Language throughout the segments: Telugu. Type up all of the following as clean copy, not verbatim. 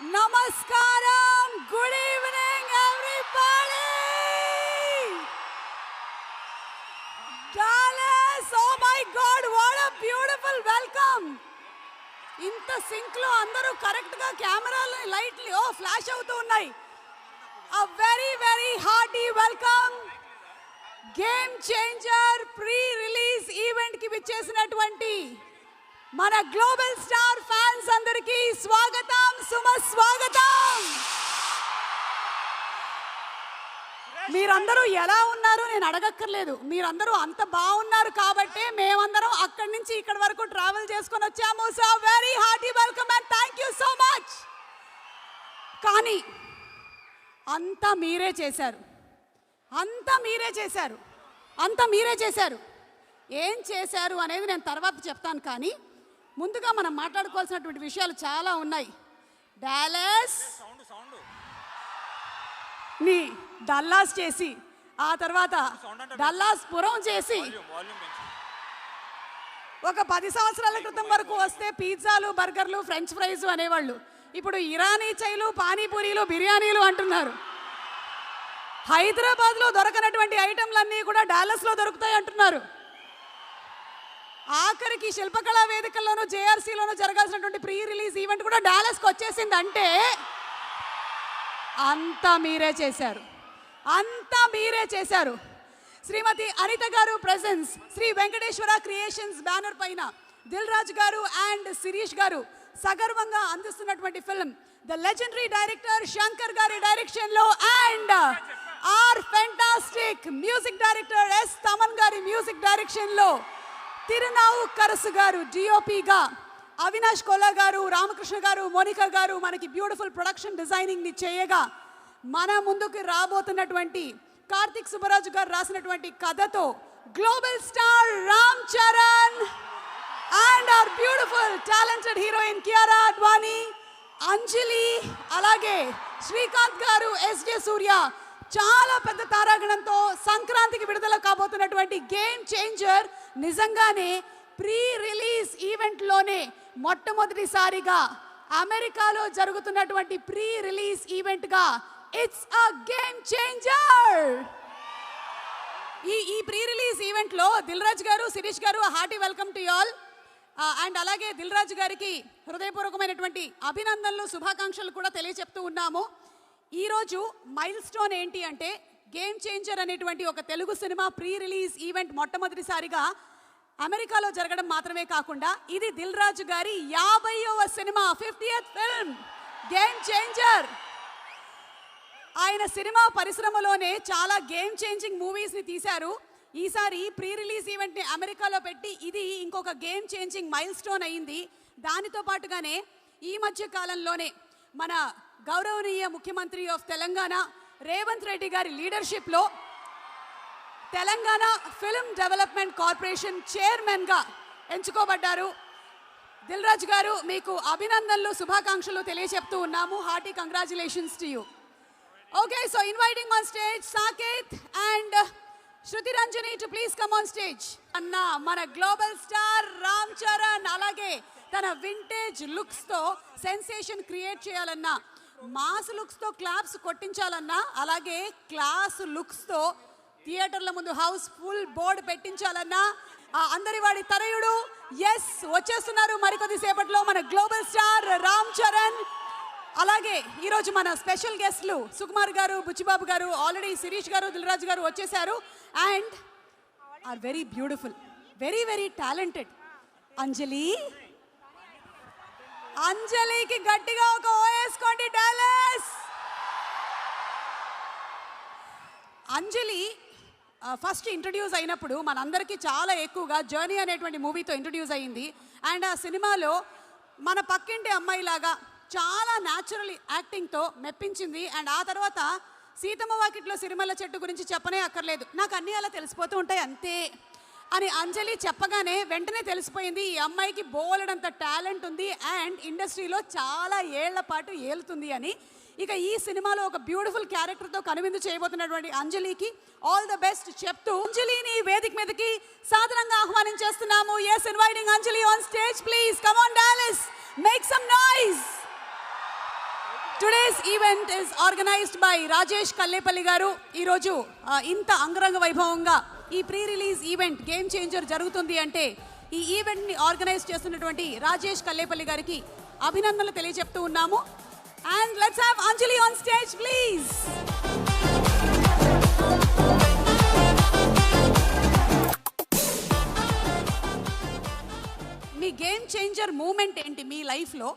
Namaskaram. Good evening, everybody. Dallas, oh my God, what a beautiful welcome. ఇంత సింక్ లో అందరూ కరెక్ట్ గా కెమెరాలు లైట్లు ఫ్లాష్ అవుతూ ఉన్నాయి. A very very hearty welcome. Game changer pre release event కి విచ్చేసినటువంటి మన గ్లోబల్ స్టార్ ఫ్యాన్స్ అందరికీ స్వాగతం, సుస్వాగతం. మీరందరూ ఎలా ఉన్నారు నేను అడగక్కర్లేదు, మీరందరూ అంత బాగున్నారు కాబట్టి మేమందరం అక్కడి నుంచి ఇక్కడి వరకు ట్రావెల్ చేసుకొని వచ్చాము. So very hearty welcome and thank you so much. కానీ అంతా మీరే చేశారు, అంతా మీరే చేశారు, అంతా మీరే చేశారు. ఏం చేశారు అనేది నేను తర్వాత చెప్తాను, కానీ ముందుగా మనం మాట్లాడుకోవాల్సినటువంటి విషయాలు చాలా ఉన్నాయి. డాలస్ ని డల్లాస్ చేసి, ఆ తర్వాత డల్లాస్ పురం చేసి, ఒక 10 సంవత్సరాల క్రితం వరకు వస్తే పిజ్జాలు, బర్గర్లు, ఫ్రెంచ్ ఫ్రైస్ అనేవాళ్ళు. ఇప్పుడు ఇరానీ చైలు, పానీపూరీలు, బిర్యానీలు అంటున్నారు. హైదరాబాద్లో దొరకనటువంటి ఐటెంలన్నీ కూడా డాలస్లో దొరుకుతాయి అంటున్నారు. ఆఖరికి శిల్పకళా వేదికల్లోనూ జేఆర్సీలోనూ జరగాల్సినటువంటి ప్రీ రిలీజ్ ఈవెంట్ కూడా డాలస్కి వచ్చేసింది. అంటే అంతా మీరే చేశారు, అంతా మీరే చేశారు. శ్రీమతి అనిత గారు presents Sri Venkateswara creations banner పైన దిల్ రాజు గారు అండ్ శిరీష్ గారు సగర్వంగా అందిస్తున్నటువంటి film the legendary director Shankar గారి డైరెక్షన్ లో and our fantastic music director S Thaman గారి మ్యూజిక్ డైరెక్షన్ లో తిరునావు కరసు గారు డిఓపిగా, అవినాష్ కోలా గారు, రామకృష్ణ గారు, మోనికా గారు మనకి బ్యూటిఫుల్ ప్రొడక్షన్ డిజైనింగ్ ని చేయగా, మన ముందుకు రాబోతున్నటువంటి కార్తిక్ సుబ్బరాజు గారు రాసినటువంటి కథతో global star Ram Charan and our beautiful talented heroine Kiara Advani, Anjali, అలాగే శ్రీకాంత్ గారు, ఎస్జే సూర్య, చాలా పెద్ద తారాగణంతో సంక్రాంతికి విడుదల కాబోతున్నటువంటి గేమ్ చేంజర్ నిజంగానే ప్రీ రిలీజ్ ఈవెంట్లోనే మొట్టమొదటిసారిగా అమెరికాలో జరుగుతున్నటువంటి ప్రీ రిలీజ్ ఈవెంట్గా ఇట్స్ అ గేమ్ చేంజర్. ఈ ప్రీ రిలీజ్ ఈవెంట్లో దిల్ రాజు గారు, Shirish garu, hearty welcome to all. And అలాగే దిల్ రాజు గారికి హృదయపూర్వకమైనటువంటి అభినందనలు, శుభాకాంక్షలు కూడా తెలియచెప్తూ ఉన్నాము. ఈరోజు మైల్ స్టోన్ ఏంటి అంటే గేమ్ చేంజర్ అనేటువంటి ఒక Telugu cinema pre release event మొట్టమొదటిసారిగా అమెరికాలో జరగడం మాత్రమే కాకుండా ఇది దిల్ రాజు గారి 50వ cinema, 50th film game Changer. ఆయన సినిమా పరిశ్రమలోనే చాలా గేమ్ చేంజింగ్ మూవీస్ని తీశారు. ఈసారి ప్రీ రిలీజ్ ఈవెంట్ని అమెరికాలో పెట్టి ఇది ఇంకొక గేమ్ చేంజింగ్ మైల్ స్టోన్ అయింది. దానితో పాటుగానే ఈ మధ్య కాలంలోనే మన గౌరవనీయ ముఖ్యమంత్రి ఆఫ్ తెలంగాణ రేవంత్ రెడ్డి గారి లీడర్షిప్లో తెలంగాణ ఫిల్మ్ డెవలప్మెంట్ కార్పొరేషన్ చైర్మన్గా ఎంచుకోబడ్డారు. దిల్ రాజు గారు మీకు అభినందనలు, శుభాకాంక్షలు తెలియచెప్తూ ఉన్నాము. Hearty congratulations to you. Okay, so inviting on stage Saketh and Shruti Ranjani to please come on stage. అన్న మన గ్లోబల్ స్టార్ రామ్ చరణ్ అలాగే తన వింటేజ్ లుక్స్తో సెన్సేషన్ క్రియేట్ చేయాలన్నా, మాస్ లుక్స్తో క్లాప్స్ కొట్టించాలన్నా, అలాగే క్లాస్ లుక్స్తో థియేటర్ల ముందు హౌస్ ఫుల్ బోర్డు పెట్టించాలన్నా అందరి వాడి తనయుడు ఎస్ వచ్చేస్తున్నారు మరికొద్ది సేపట్లో మన గ్లోబల్ స్టార్ రామ్ చరణ్. అలాగే ఈరోజు మన స్పెషల్ గెస్ట్లు సుకుమార్ గారు, బుచ్చిబాబు గారు, ఆల్రెడీ శిరీష్ గారు, దిల్ రాజు గారు వచ్చేసారు and our very beautiful, very very talented Anjali. అంజలికి గట్టిగా ఒక ఓయేసుకోండి డాలస్. అంజలి ఫస్ట్ ఇంట్రడ్యూస్ అయినప్పుడు మనందరికీ చాలా ఎక్కువగా జర్నీ అనేటువంటి మూవీతో ఇంట్రడ్యూస్ అయ్యింది. అండ్ ఆ సినిమాలో మన పక్కింటి అమ్మాయిలాగా చాలా న్యాచురల్ యాక్టింగ్తో మెప్పించింది. అండ్ ఆ తర్వాత సీతమ్మ వాకిట్లో సిరిమల్ల చెట్టు గురించి చెప్పనే అక్కర్లేదు, నాకు అన్నీ అలా తెలిసిపోతూ ఉంటాయి అంతే అని అంజలి చెప్పగానే వెంటనే తెలిసిపోయింది ఈ అమ్మాయికి బోలెడంత టాలెంట్ ఉంది అండ్ ఇండస్ట్రీలో చాలా ఏళ్ల పాటు ఏలుతుంది అని. ఇక ఈ సినిమాలో ఒక బ్యూటిఫుల్ క్యారెక్టర్తో కనువిందు చేయబోతున్నటువంటి అంజలికి ఆల్ ద బెస్ట్ చెప్తూ అంజలిని వేదిక మీదకి సాదరంగా ఆహ్వానించేస్తున్నాము. yes, inviting Anjali on stage please. come on Dallas, make some noise. Today's event is organised by Rajesh Kallepalli గారు. ఈరోజు ఇంత అంగరంగ వైభవంగా ఈ pre release event game changer జరుగుతుంది అంటే ఈ ఈవెంట్ని ఆర్గనైజ్ చేస్తున్నటువంటి రాజేష్ కల్లేపల్లి గారికి అభినందనలు తెలియజెప్తూ ఉన్నాము. And let's have Anjali on stage please. మీ గేమ్ చేంజర్ మూమెంట్ ఏంటి? మీ లైఫ్లో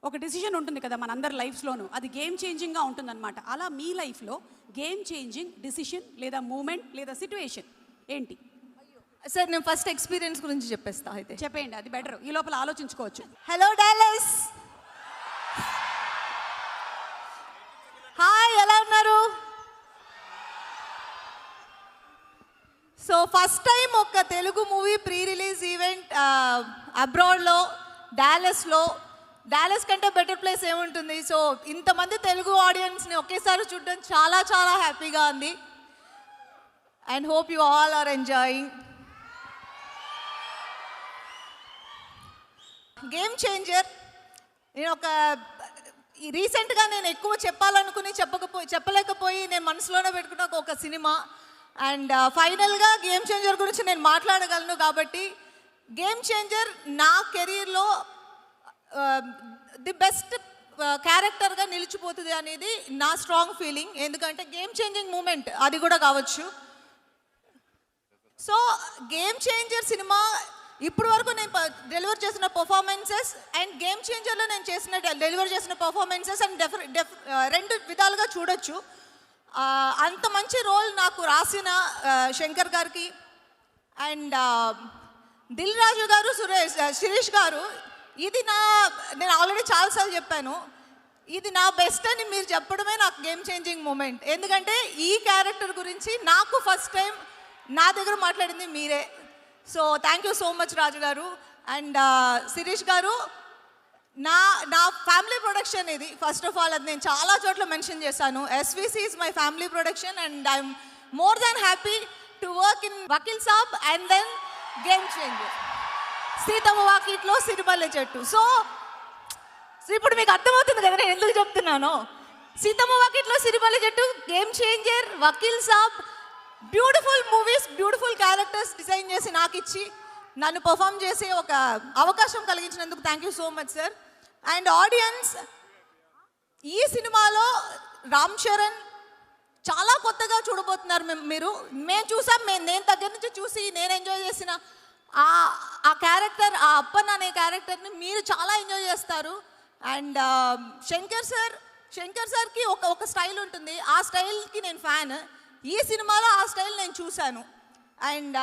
ఒక డిసిషన్ ఉంటుంది కదా మనందరి లైఫ్స్లోనూ, అది గేమ్ చేంజింగ్గా ఉంటుందన్నమాట. అలా మీ లైఫ్లో గేమ్ చేంజింగ్ డిసిషన్ లేదా మూమెంట్ లేదా సిట్యుయేషన్ ఏంటి? సార్ నేను ఫస్ట్ ఎక్స్పీరియన్స్ గురించి చెప్పేస్తా. అయితే చెప్పేయండి, అది బెటర్. ఈ లోపల ఆలోచించుకోవచ్చు. హలో డాలస్, హాయ్, ఎలా ఉన్నారు? సో ఫస్ట్ టైం ఒక Telugu movie pre release event అబ్రాడ్లో డాలస్ కంటే బెటర్ ప్లేస్ ఏముంటుంది. సో ఇంతమంది తెలుగు ఆడియన్స్ని ఒకేసారి చూడడం చాలా చాలా హ్యాపీగా ఉంది. And hope you all are enjoying. Game Changer నేను రీసెంట్గా నేను ఎక్కువ చెప్పాలనుకుని చెప్పలేకపోయి నేను మనసులోనే పెట్టుకున్న ఒక సినిమా. అండ్ ఫైనల్గా గేమ్ చేంజర్ గురించి నేను మాట్లాడగలను కాబట్టి గేమ్ చేంజర్ నా కెరీర్లో ది బెస్ట్ క్యారెక్టర్గా నిలిచిపోతుంది అనేది నా స్ట్రాంగ్ ఫీలింగ్. ఎందుకంటే గేమ్ చేంజింగ్ మూమెంట్ అది కూడా కావచ్చు. సో గేమ్ చేంజర్ సినిమా ఇప్పుడు వరకు నేను డెలివర్ చేసిన పర్ఫార్మెన్సెస్ అండ్ గేమ్ చేంజర్లో నేను డెలివర్ చేసిన పర్ఫార్మెన్సెస్ అండ్ రెండు విధాలుగా చూడొచ్చు. అంత మంచి రోల్ నాకు రాసిన శంకర్ గారికి అండ్ దిల్ రాజు గారు, శిరీష్ గారు, ఇది నేను ఆల్రెడీ చాలాసార్లు చెప్పాను, ఇది నా బెస్ట్ అని మీరు చెప్పడమే నాకు గేమ్ చేంజింగ్ మూమెంట్. ఎందుకంటే ఈ క్యారెక్టర్ గురించి నాకు ఫస్ట్ టైం నా దగ్గర మాట్లాడింది మీరే. So thank you so much Raju గారు. అండ్ శిరీష్ గారు, నా ఫ్యామిలీ ప్రొడక్షన్ ఇది. ఫస్ట్ ఆఫ్ ఆల్ అది నేను చాలా చోట్ల మెన్షన్ చేశాను. SVC is my family production and I'm more than happy to work in Vakeel Saab and then Game Changer, Seethamma Vakitlo Sirimalle చెట్టు. సో ఇప్పుడు మీకు అర్థమవుతుంది కదా నేను ఎందుకు చెప్తున్నాను. Seethamma Vakitlo Sirimalle Chettu, Game Changer, Vakeel Saab, beautiful movies, beautiful characters design చేసి నాకు ఇచ్చి నన్ను పర్ఫామ్ చేసి ఒక అవకాశం కలిగించినందుకు thank you so much sir. And audience, ఈ సినిమాలో రామ్ చరణ్ చాలా కొత్తగా చూడబోతున్నారు మీరు. మేము చూసాం, నేను దగ్గర నుంచి చూసి నేను ఎంజాయ్ చేసిన ఆ క్యారెక్టర్, ఆ అప్పన్ అనే క్యారెక్టర్ని మీరు చాలా ఎంజాయ్ చేస్తారు. అండ్ శంకర్ సార్కి ఒక స్టైల్ ఉంటుంది, ఆ స్టైల్కి నేను ఫ్యాన్. ఈ సినిమాలో ఆ స్టైల్ నేను చూశాను. అండ్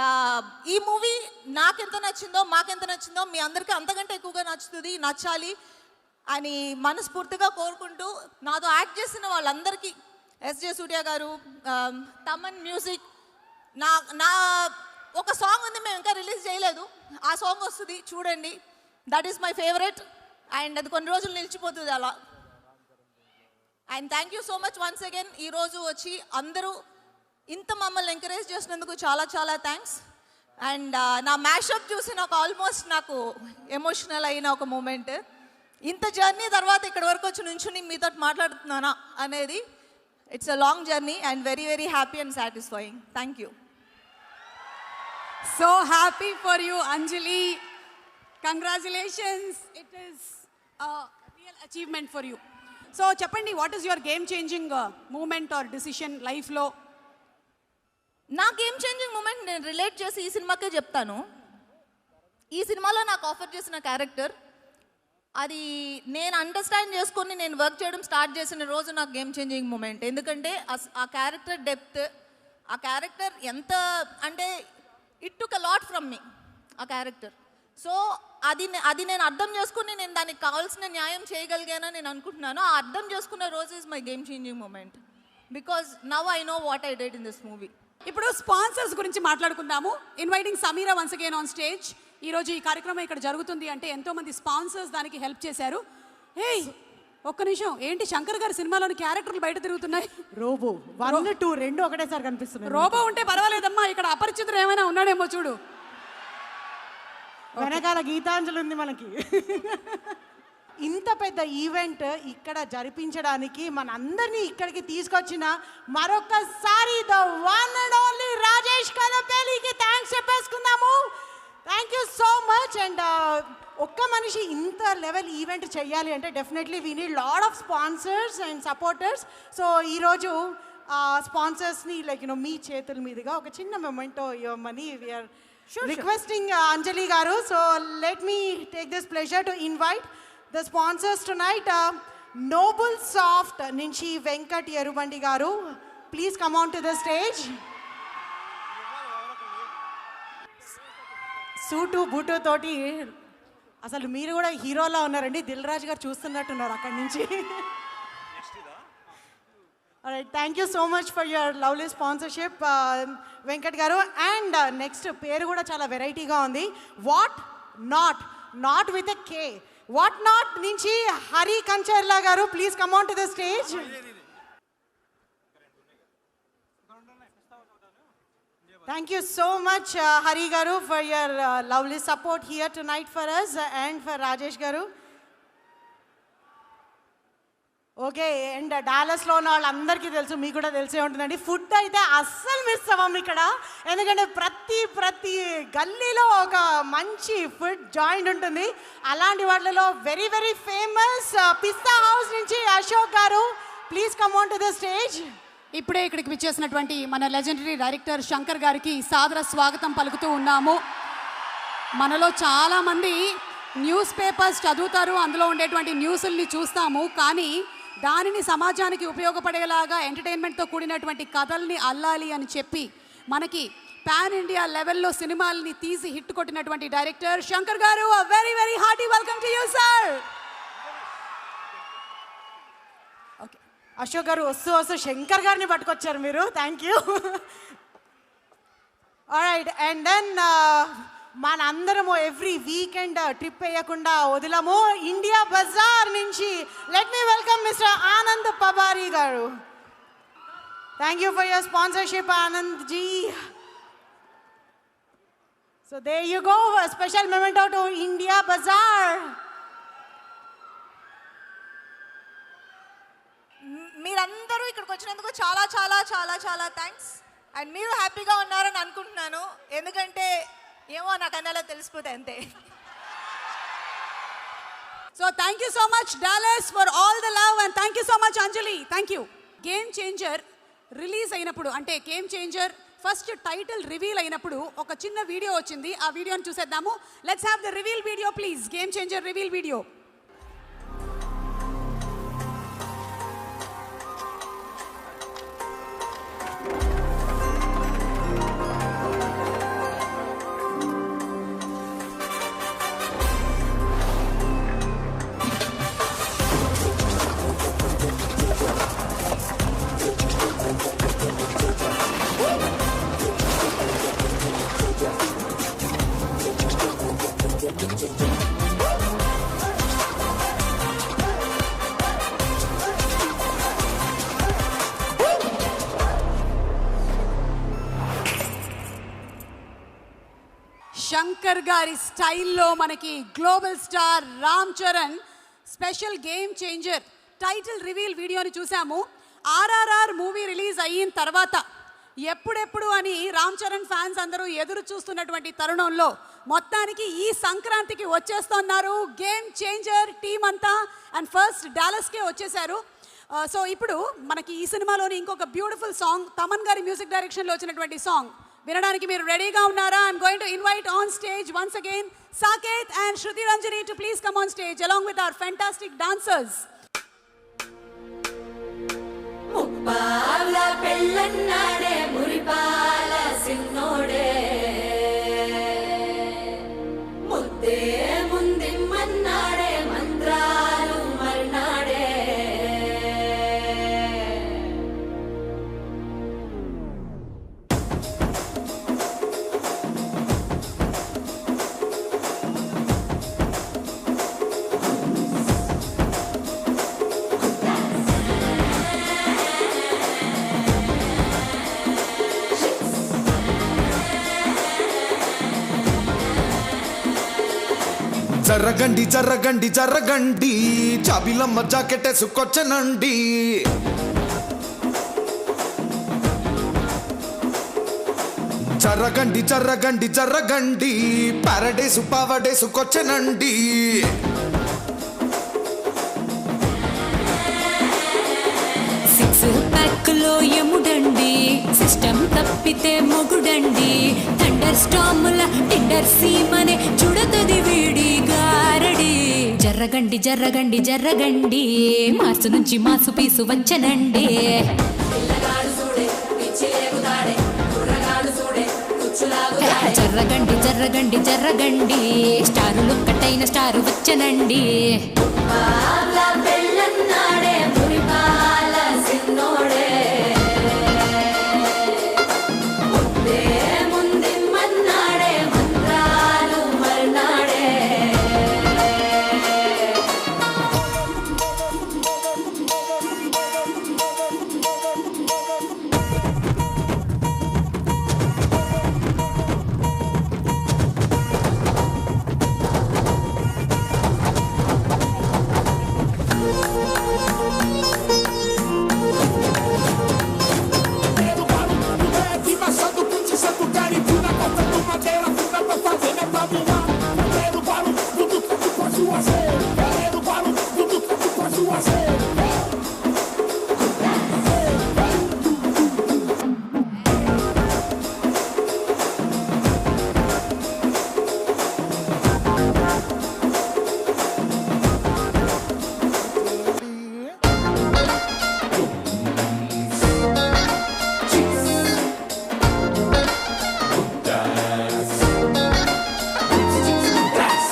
ఈ మూవీ నాకెంత నచ్చిందో, మాకెంత నచ్చిందో మీ అందరికీ అంతకంటే ఎక్కువగా నచ్చాలి అని మనస్ఫూర్తిగా కోరుకుంటూ, నాతో యాక్ట్ చేసిన వాళ్ళందరికీ, ఎస్జే సూర్య గారు, తమన్ మ్యూజిక్, నా ఒక సాంగ్ ఉంది, మేము ఇంకా రిలీజ్ చేయలేదు, ఆ సాంగ్ వస్తుంది చూడండి. That is my favourite and అది కొన్ని రోజులు నిలిచిపోతుంది అలా. And thank you so much once again. ఈరోజు వచ్చి అందరూ ఇంత మమ్మల్ని ఎంకరేజ్ చేసినందుకు చాలా చాలా థ్యాంక్స్. అండ్ నా మ్యాషప్ చూసి నాకు ఎమోషనల్ అయిన ఒక మూమెంట్. ఇంత జర్నీ తర్వాత ఇక్కడ వరకు వచ్చి నుంచుని మీతో మాట్లాడుతున్నానా అనేది, it's a long journey and very very happy and satisfying. Thank you. So happy for you Anjali, congratulations, it is real achievement for you. So చెప్పండి, what is your game changing moment or decision లైఫ్లో? నా గేమ్ చేంజింగ్ మూమెంట్ నేను రిలేట్ చేసి ఈ సినిమాకే చెప్తాను. ఈ సినిమాలో నాకు ఆఫర్ చేసిన క్యారెక్టర్, అది నేను అండర్స్టాండ్ చేసుకొని నేను వర్క్ చేయడం స్టార్ట్ చేసిన రోజు నాకు గేమ్ చేంజింగ్ మూమెంట్. ఎందుకంటే ఆ క్యారెక్టర్ డెప్త్, ఆ క్యారెక్టర్ ఎంత అంటే it took a lot from మీ ఆ క్యారెక్టర్. సో అది నేను అర్థం చేసుకుని నేను దానికి కావాల్సిన న్యాయం చేయగలిగానని నేను అనుకుంటున్నాను. ఆ అర్థం చేసుకున్న రోజు is my game changing moment because now I know what I did in this movie. ఇప్పుడు స్పాన్సర్స్ గురించి మాట్లాడుకుందాము. Inviting Sameera once again on stage. ఈరోజు ఈ కార్యక్రమం ఇక్కడ జరుగుతుంది అంటే ఎంతోమంది స్పాన్సర్స్ దానికి హెల్ప్ చేశారు. ఏయ్ ఒక్క నిమిషం, ఏంటి శంకర్ గారి సినిమాలోని క్యారెక్టర్లు బయట తిరుగుతున్నాయి? రోబో 1, 2 రెండు ఒకటేసారి కనిపిస్తున్నాయి. రోబో ఉంటే పర్వాలేదమ్మా, ఇక్కడ అపరిచితుడు ఏమైనా ఉన్నాడేమో చూడు. వెనకాల గీతాంజలి ఉంది మనకి. ఇంత పెద్ద ఈవెంట్ ఇక్కడ జరిపించడానికి మనందరినీ ఇక్కడికి తీసుకొచ్చిన మరొకసారి the one and only Rajesh కలపేలికి థ్యాంక్స్ చెప్పేసుకుందాము. Thank you so much. And ఒక్క మనిషి ఇంత లెవెల్ ఈవెంట్ చేయాలి అంటే definitely we need lot of sponsors and supporters. So ఈరోజు స్పాన్సర్స్ని లైక్ మీ చేతుల మీదుగా ఒక చిన్న మొమెంటో ఇవ్వమని వీఆర్ రిక్వెస్టింగ్ అంజలి గారు. So let me take this pleasure to invite the sponsors tonight. Noble Soft నుంచి వెంకట్ ఎరుబండి గారు, please come on to the stage. Suit boot తోటి అసలు మీరు కూడా హీరోలా ఉన్నారండి. దిల్ రాజు గారు చూస్తున్నట్టున్నారు అక్కడి నుంచి. Right, thank you so much for your lovely sponsorship Venkat గారు. అండ్ నెక్స్ట్ పేరు కూడా చాలా వెరైటీగా ఉంది, what not, not with a K. What not నుంచి హరి కంచర్లా గారు, please come on to the stage. Thank you so much, Hari Garu, for your lovely support here tonight for us and for Rajesh Garu. Okay, and డాలస్లో ఉన్న వాళ్ళందరికీ తెలుసు, మీకు కూడా తెలిసే ఉంటుందండి, ఫుడ్ అయితే అస్సలు మిస్ అవ్వం ఇక్కడ. ఎందుకంటే ప్రతి గల్లీలో ఒక మంచి ఫుడ్ జాయింట్ ఉంటుంది. అలాంటి వాటిలో వెరీ వెరీ ఫేమస్ పిస్తా హౌస్ నుంచి Ashok garu, please come on to the stage. ఇప్పుడే ఇక్కడికి విచ్చేసినటువంటి మన లెజెండరీ డైరెక్టర్ శంకర్ గారికి సాదర స్వాగతం పలుకుతూ ఉన్నాము. మనలో చాలామంది న్యూస్ పేపర్స్ చదువుతారు, అందులో ఉండేటువంటి న్యూస్ని చూస్తాము, కానీ దానిని సమాజానికి ఉపయోగపడేలాగా ఎంటర్టైన్మెంట్తో కూడినటువంటి కథల్ని అల్లాలి అని చెప్పి మనకి పాన్ ఇండియా లెవెల్లో సినిమాల్ని తీసి హిట్ కొట్టినటువంటి director Shankar garu, very very hearty welcome to you sir. Ashok garu వస్తూ శంకర్ గారిని పట్టుకొచ్చారు మీరు, thank you. Alright, and then మనందరము ఎవ్రీ వీకెండ్ ట్రిప్ వేయకుండా వదిలము. ఇండియా బజార్ నుంచి let me welcome mister Anand Pabari garu. Thank you for your sponsorship Anand ji. So there you go, special memento to India Bazaar. మీరందరూ ఇక్కడికి వచ్చినందుకు చాలా చాలా చాలా చాలా థ్యాంక్స్. అండ్ మీరు హ్యాపీగా ఉన్నారని అనుకుంటున్నాను, ఎందుకంటే ఏమో నాకు అన్నలా తెలిసిపోతే అంతే. So thank you so much Dallas for all the love and thank you so much Anjali, thank you. Game changer release అయినప్పుడు, అంటే game changer first title reveal అయినప్పుడు ఒక చిన్న వీడియో వచ్చింది, ఆ వీడియోని చూసేద్దాము. Let's have the reveal video please. Game changer reveal video. Shankar గారి స్టైల్లో మనకి global star Ram Charan special game changer title reveal వీడియోని చూసాము. ఆర్ఆర్ఆర్ మూవీ రిలీజ్ అయిన తర్వాత ఎప్పుడెప్పుడు అని రామ్ చరణ్ ఫ్యాన్స్ అందరూ ఎదురు చూస్తున్నటువంటి తరుణంలో మొత్తానికి ఈ సంక్రాంతికి వచ్చేస్తున్నారు గేమ్ చేంజర్ టీమ్ అంతా. అండ్ ఫస్ట్ డాలస్కే వచ్చేసారు. సో ఇప్పుడు మనకి ఈ సినిమాలోని ఇంకొక బ్యూటిఫుల్ సాంగ్, తమన్ గారి మ్యూజిక్ డైరెక్షన్లో వచ్చినటువంటి సాంగ్ వినడానికి మీరు రెడీగా ఉన్నారా? I'm going to invite on stage once again Saketh and Shruti Ranjani to please come on stage along with our fantastic dancers. ముప్పాల పెళ్ళన్నాడే మురిపాల సిన్నోడే ముద్దే ముందిమ్మన్నాడే మంత్రాలు మర్నాడే జరగండి జరగండి జరగండి జాబిలమ్మ జాకెట్ వేసుకొచ్చనండి జరగండి జరగండి జరగండి పారడైసు పావడేసుకొచ్చనండి సిక్స్ ప్యాక్ లో ఎముడండి సిస్టమ్ తప్పితే మొగుడండి థండర్ స్టాముల టిండర్ సీమనే చూడతది వీడి గారడి జర్రగండి జర్రగండి జర్రగండి మార్సు నుంచి మాసు పీసు వచ్చనండి జర్రగండి జర్రగండి జర్రగండి స్టారు లుక్కటైన స్టారు వచ్చనండి పెళ్ళన్నాడే మురిపాల సిన్నోడే ముందే మన్నాడే మంత్రాలు మర్నాడే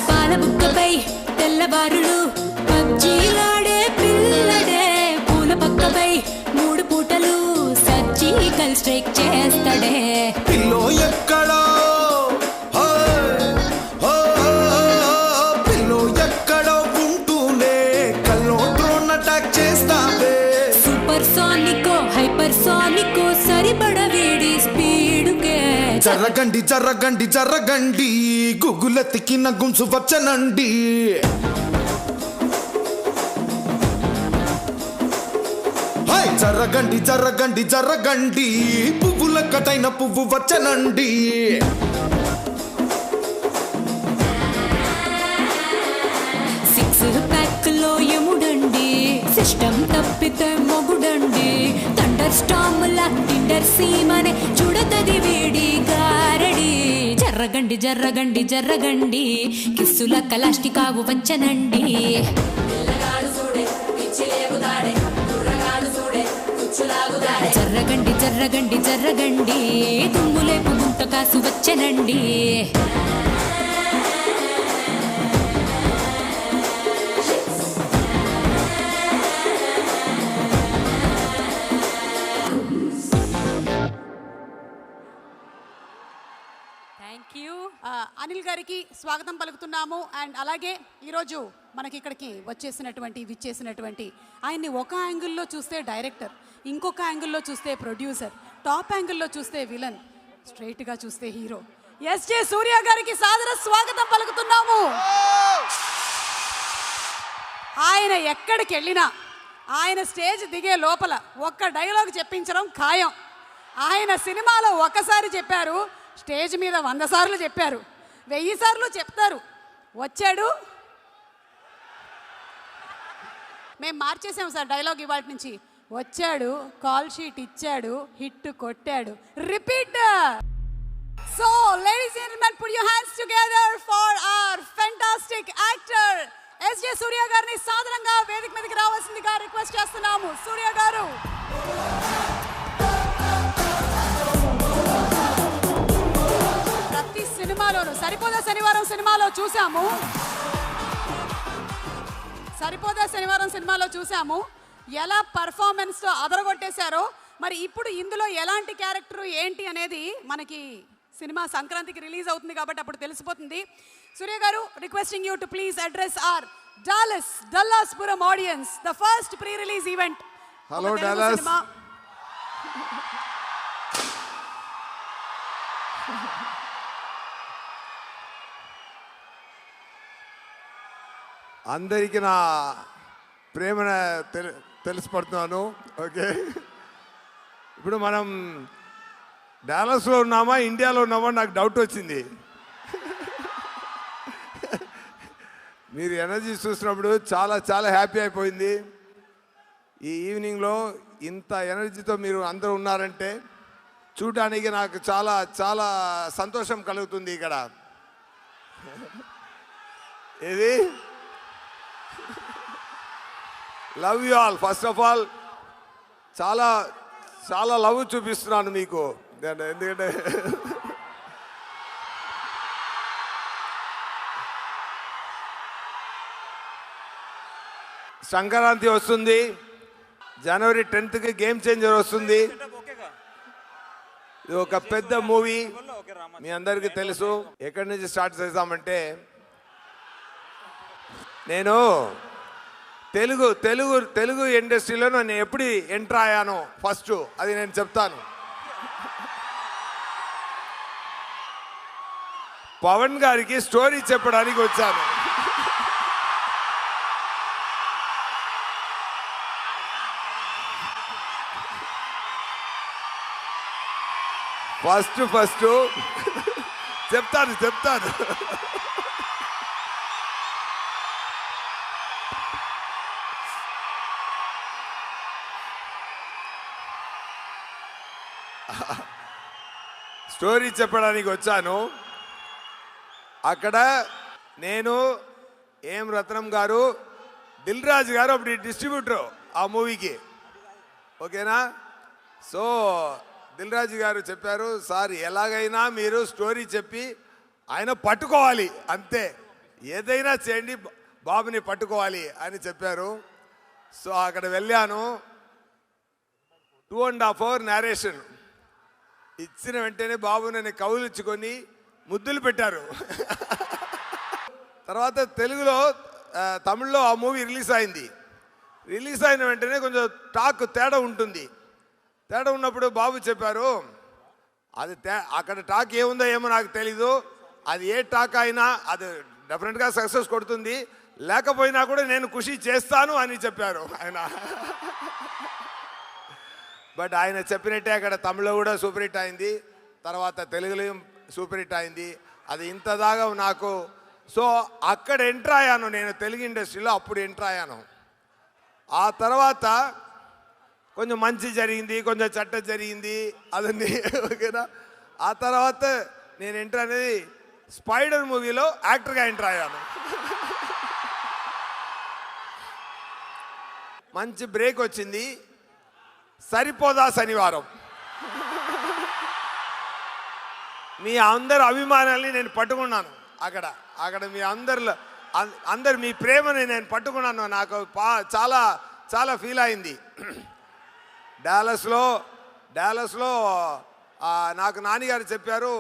పాలబుక్కపై తెల్లవారులు పబ్జీలాడే పిల్లడే పూల పక్కపై 3 పూటలు సర్జికల్ స్ట్రైక్ చేస్తాడే పిల్లో ఎక్కడో పిల్లో ఎక్కడో ఉంటూనే కల్లో డ్రోన్ అటాక్ చేస్తావే సూపర్ సానికో హైపర్ సానికో సరిపడ వీడి స్పీడుకే జరగండి జరగండి జరగండి గుగ్గులెత్తికిన గుంసు వచ్చనండి హాయ్ జరగండి జరగండి జరగండి పువ్వుల కటైన పువ్వు వచ్చనండి సిక్స్ ప్యాక్ లో ఎముడండి సిస్టమ్ తప్పితే మొగుడండి థండర్ స్టాముల టిండర్ సీమనే చూడతది వీడి గారడి జర్రగండి జర్రగండి జర్రగండి కిస్సుల కలాష్టికావు వచ్చనండి జర్రగండి జర్రగండి జర్రగండి తుమ్ములేపు గుంట కాసు వచ్చనండి థ్యాంక్ యూ అనిల్ గారికి స్వాగతం పలుకుతున్నాము. అండ్ అలాగే ఈరోజు మనకి ఇక్కడికి విచ్చేసినటువంటి ఆయన్ని ఒక యాంగిల్లో చూస్తే డైరెక్టర్, ఇంకొక యాంగిల్లో చూస్తే ప్రొడ్యూసర్, టాప్ యాంగిల్లో చూస్తే విలన్, స్ట్రైట్గా చూస్తే హీరో ఎస్జే సూర్య గారికి సాదర స్వాగతం పలుకుతున్నాము. ఆయన ఎక్కడికి వెళ్ళినా ఆయన స్టేజ్ దిగే లోపల ఒక్క డైలాగ్ చెప్పించడం ఖాయం. ఆయన సినిమాలో ఒక్కసారి చెప్పారు, స్టేజ్ మీద 100 సార్లు చెప్పారు, 1000 సార్లు చెప్తారు. వచ్చాడు, మేము మార్చేసాం సార్ డైలాగ్ ఇవాళ నుంచి. వచ్చాడు, కాల్ షీట్ ఇచ్చాడు, హిట్ కొట్టాడు, repeat. So ladies and gentlemen, put your hands together for our fantastic actor SJ Surya గారిని సాధారణంగా వేదిక మీదకి రావాల్సిందిగా రిక్వెస్ట్ చేస్తున్నాము. సూర్య గారు, ప్రతి సినిమాలోనూ సరిపోదా శనివారం సినిమాలో చూసాము ఎలా పర్ఫార్మెన్స్తో అదరగొట్టేశారో. మరి ఇప్పుడు ఇందులో ఎలాంటి క్యారెక్టర్ ఏంటి అనేది మనకి సినిమా సంక్రాంతికి రిలీజ్ అవుతుంది కాబట్టి అప్పుడు తెలిసిపోతుంది. సూర్య గారు, requesting you to please address our డల్లాస్పురం audience, the first pre release event. Hello Dallas. అందరికీ నా ప్రేమను తెలిసిపడుతున్నాను. ఓకే, ఇప్పుడు మనం డాలస్లో ఉన్నామా ఇండియాలో ఉన్నామా నాకు డౌట్ వచ్చింది. మీరు ఎనర్జీ చూసినప్పుడు చాలా చాలా హ్యాపీ అయిపోయింది. ఈ ఈవినింగ్లో ఇంత ఎనర్జీతో మీరు అందరూ ఉన్నారంటే చూడడానికి నాకు చాలా చాలా సంతోషం కలుగుతుంది. ఇక్కడ ఇది love you all. First of all చాలా చాలా లవ్ చూపిస్తున్నాను మీకు. ఎందుకంటే సంక్రాంతి వస్తుంది, జనవరి 10th గేమ్ చేంజర్ వస్తుంది. ఇది ఒక పెద్ద మూవీ, మీ అందరికీ తెలుసు. ఎక్కడి నుంచి స్టార్ట్ చేద్దామంటే, నేను తెలుగు తెలుగు తెలుగు ఇండస్ట్రీలో నేను ఎప్పుడు ఎంటర్ అయ్యాను ఫస్ట్ అది నేను చెప్తాను. పవన్ గారికి స్టోరీ చెప్పడానికి వచ్చాను. ఫస్ట్ చెప్తాను. స్టోరీ చెప్పడానికి వచ్చాను. అక్కడ నేను ఏం రత్నం గారు, దిల్ రాజు గారు అప్పుడు డిస్ట్రిబ్యూటర్ ఆ మూవీకి. ఓకేనా? సో దిల్ రాజు గారు చెప్పారు, సార్ ఎలాగైనా మీరు స్టోరీ చెప్పి ఆయన పట్టుకోవాలి, అంతే, ఏదైనా చేయండి, బాబుని పట్టుకోవాలి అని చెప్పారు. సో అక్కడ వెళ్ళాను. 2.5 hour నేరేషన్ ఇచ్చిన వెంటనే బాబు నన్ను కౌలించుకొని ముద్దులు పెట్టారు. తర్వాత తెలుగులో తమిళ్లో ఆ మూవీ రిలీజ్ అయింది. రిలీజ్ అయిన వెంటనే కొంచెం టాక్ తేడా ఉంటుంది. తేడా ఉన్నప్పుడు బాబు చెప్పారు, అది అక్కడ టాక్ ఏముందో ఏమో నాకు తెలీదు, అది ఏ టాక్ అయినా అది డెఫినెట్గా సక్సెస్ కొడుతుంది, లేకపోయినా కూడా నేను ఖుషి చేస్తాను అని చెప్పారు ఆయన. బట్ ఆయన చెప్పినట్టే అక్కడ తమిళ్లో కూడా సూపర్ హిట్ అయింది, తర్వాత తెలుగులో సూపర్ హిట్ అయింది. అది ఇంత దాకా నాకు. సో అక్కడ ఎంటర్ అయ్యాను నేను తెలుగు ఇండస్ట్రీలో, అప్పుడు ఎంటర్ అయ్యాను. ఆ తర్వాత కొంచెం మంచి జరిగింది, కొంచెం చెడ్డ జరిగింది, అదన్నీ. ఓకేనా? ఆ తర్వాత నేను ఎంటర్ అనేది స్పైడర్ మూవీలో యాక్టర్గా ఎంటర్ అయ్యాను. మంచి బ్రేక్ వచ్చింది. సరిపోదా శనివారం మీ అందరు అభిమానాల్ని నేను పట్టుకున్నాను. అక్కడ మీ అందరు మీ ప్రేమని నేను పట్టుకున్నాను. నాకు చాలా చాలా ఫీల్ అయింది. డాలస్లో నాకు నాన్నగారు చెప్పారు,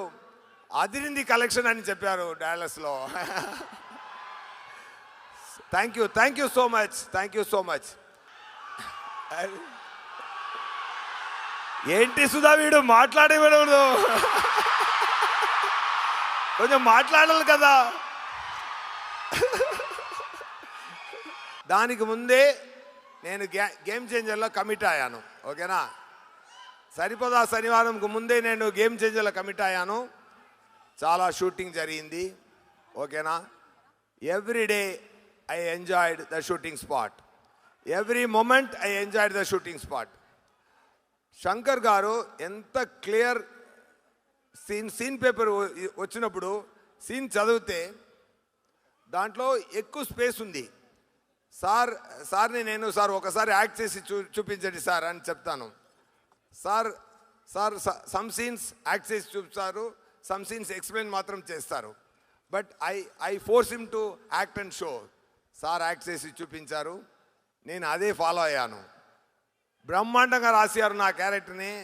అదిరింది కలెక్షన్ అని చెప్పారు డాలస్లో. Thank you so much. ఏంటి సుధా వీడు మాట్లాడేవాడు, కొంచెం మాట్లాడాలి కదా. దానికి ముందే నేను గేమ్ చేంజర్లో కమిట్ అయ్యాను. ఓకేనా? సరిపోదా శనివారంకు ముందే నేను గేమ్ చేంజర్లో కమిట్ అయ్యాను. చాలా షూటింగ్ జరిగింది. ఓకేనా? Every day I enjoyed the shooting spot, every moment I enjoyed the shooting spot. Shankar గారు ఎంత క్లియర్ సీన్ పేపర్ వచ్చినప్పుడు సీన్ చదివితే దాంట్లో ఎక్కువ స్పేస్ ఉంది. సార్ని నేను సార్ ఒకసారి యాక్ట్ చేసి చూపించండి సార్ అని చెప్తాను. సార్ సమ్ సీన్స్ యాక్ట్ చేసి చూపిస్తారు, సమ్ సీన్స్ ఎక్స్ప్లెయిన్ మాత్రం చేస్తారు. But I force him to act and show. Sir act చేసి చూపించారు, నేను అదే ఫాలో అయ్యాను. బ్రహ్మాండంగా రాశారు నా క్యారెక్టర్ని,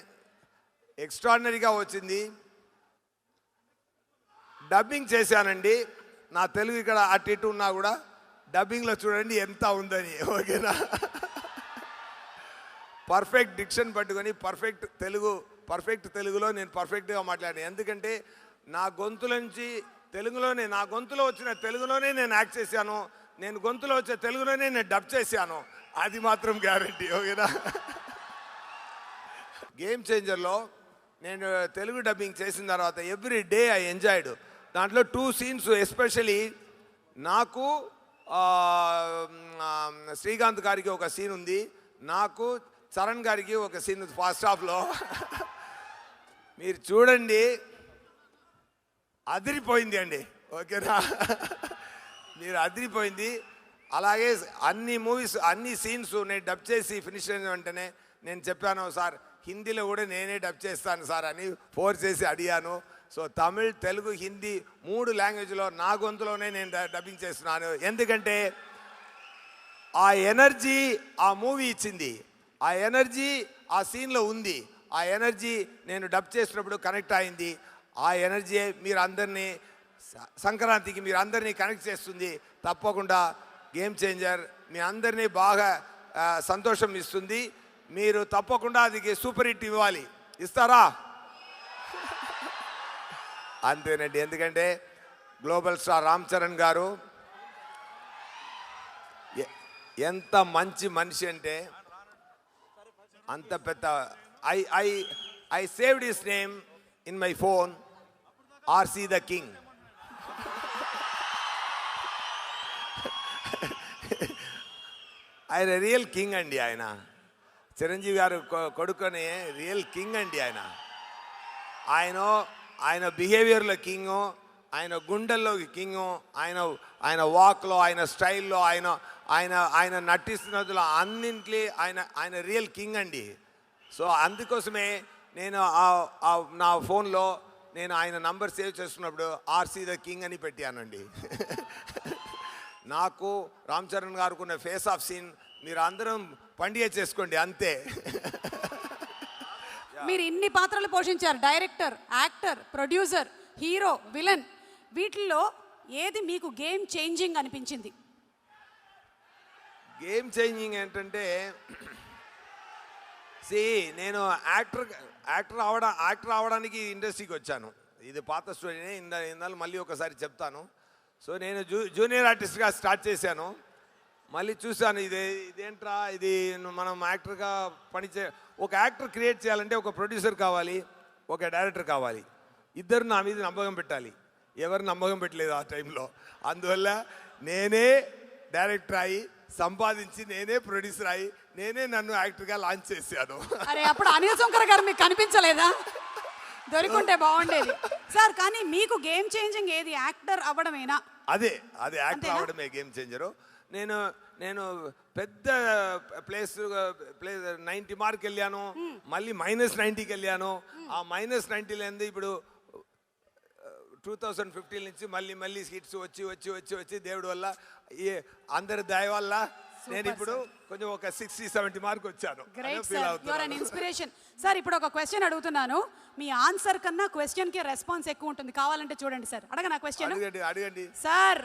ఎక్స్ట్రాడినరీగా వచ్చింది. డబ్బింగ్ చేశానండి. నా తెలుగు ఇక్కడ అటు ఇటు ఉన్నా కూడా డబ్బింగ్లో చూడండి ఎంత ఉందని. ఓకేనా? పర్ఫెక్ట్ డిక్షన్ పట్టుకొని పర్ఫెక్ట్ తెలుగులో నేను పర్ఫెక్ట్గా మాట్లాడాను. ఎందుకంటే నా గొంతులోంచి నా గొంతులో వచ్చిన తెలుగులోనే నేను యాక్ట్ చేశాను. నేను గొంతులో వచ్చే తెలుగులోనే నేను డబ్ చేశాను, అది మాత్రం గ్యారంటీ. ఓకేనా? గేమ్ చేంజర్లో నేను తెలుగు డబ్బింగ్ చేసిన తర్వాత ఎవ్రీ డే ఐ ఎంజాయ్డ్. దాంట్లో 2 సీన్స్ ఎస్పెషలీ నాకు శ్రీకాంత్ గారికి ఒక సీన్ ఉంది, నాకు చరణ్ గారికి ఒక సీన్ ఉంది ఫస్ట్ హాఫ్లో. మీరు చూడండి, అదిరిపోయింది అండి. ఓకేనా? మీరు అదిరిపోయింది. అలాగే అన్ని మూవీస్ అన్ని సీన్స్ నేను డబ్ చేసి ఫినిష్ అయిన వెంటనే నేను చెప్పాను, సార్ హిందీలో కూడా నేనే డబ్ చేస్తాను సార్ అని ఫోర్స్ చేసి అడిగాను. సో తమిళ్, తెలుగు, హిందీ 3 లాంగ్వేజ్లో నా గొంతులోనే నేను డబ్బింగ్ చేస్తున్నాను. ఎందుకంటే ఆ ఎనర్జీ ఆ మూవీ ఇచ్చింది, ఆ ఎనర్జీ ఆ సీన్లో ఉంది, ఆ ఎనర్జీ నేను డబ్ చేసినప్పుడు కనెక్ట్ అయింది. ఆ ఎనర్జీ మీరు అందరినీ సంక్రాంతికి మీరు అందరినీ కనెక్ట్ చేస్తుంది. తప్పకుండా గేమ్ చేంజర్ మీ అందరినీ బాగా సంతోషం ఇస్తుంది. మీరు తప్పకుండా అది సూపర్ హిట్ ఇవ్వాలి. ఇస్తారా? అంతేనండి. ఎందుకంటే గ్లోబల్ స్టార్ రామ్ చరణ్ గారు ఎంత మంచి మనిషి అంటే అంత పెద్ద I saved his name in my phone, RC the king. ఆయన రియల్ కింగ్ అండి. ఆయన చిరంజీవి గారు కొడుకుని రియల్ కింగ్ అండి. ఆయన బిహేవియర్లో కింగు, ఆయన గుండెల్లో కింగు, ఆయన వాక్లో, ఆయన స్టైల్లో, ఆయన నటిస్తున్నదిలో అన్నింటిలో ఆయన రియల్ కింగ్ అండి. సో అందుకోసమే నేను నా ఫోన్లో నేను ఆయన నంబర్ సేవ్ చేస్తున్నప్పుడు ఆర్సీ ద కింగ్ అని పెట్టానండి. నాకు రామ్ చరణ్ గారికి ఉన్న ఫేస్ ఆఫ్ సీన్ మీరు అందరం పండుగ చేసుకోండి అంతే. మీరు ఇన్ని పాత్రలు పోషించారు, director, actor, producer, hero, villain. వీటిల్లో ఏది మీకు గేమ్ చేంజింగ్ అనిపించింది? గేమ్ చేంజింగ్ ఏంటంటే నేను యాక్టర్ అవడానికి ఇండస్ట్రీకి వచ్చాను. ఇది పాత స్టోరీనే, ఇందాలు మళ్ళీ ఒకసారి చెప్తాను. సో నేను జూనియర్ ఆర్టిస్ట్గా స్టార్ట్ చేశాను. మళ్ళీ చూశాను ఇదేంట్రా ఇది మనం యాక్టర్గా ఒక యాక్టర్ క్రియేట్ చేయాలంటే ఒక ప్రొడ్యూసర్ కావాలి, ఒక డైరెక్టర్ కావాలి. ఇద్దరు నా మీద నమ్మకం పెట్టాలి. ఎవరు నమ్మకం పెట్టలేదు ఆ టైంలో. అందువల్ల నేనే డైరెక్టర్ అయ్యి సంపాదించి నేనే ప్రొడ్యూసర్ అయ్యి నేనే నన్ను యాక్టర్గా లాంచ్ చేశాను. అరే అప్పుడు అనిల్ శంకర్ గారు మీకు కనిపించలేదా? దొరికింటే బాగుండేది సార్. కానీ మీకు గేమ్ చేంజింగ్ ఏది? యాక్టర్ అవ్వడమేనా? అదే యాక్టర్ అవ్వడమే గేమ్ చేంజరు. నేను పెద్ద ప్లేస్ 90 మార్క్ వెళ్ళాను, మళ్ళీ -90కి వెళ్ళాను. ఆ -90 ఇప్పుడు 2015 నుంచి మళ్ళీ హిట్స్ వచ్చి దేవుడి వల్ల అందరి దయ వల్ల నేను ఇప్పుడు కొంచెం ఒక 60-70 మార్క్ వచ్చాను. Great sir, you are an inspiration. Sir ఇప్పుడు ఒక క్వశ్చన్ అడుగుతున్నాను, మీ ఆన్సర్ కన్నా క్వశ్చన్ కి రెస్పాన్స్ ఎక్కువ ఉంటుంది. కావాలంటే చూడండి సార్. అడగనా క్వశ్చన్? అడగండి సార్.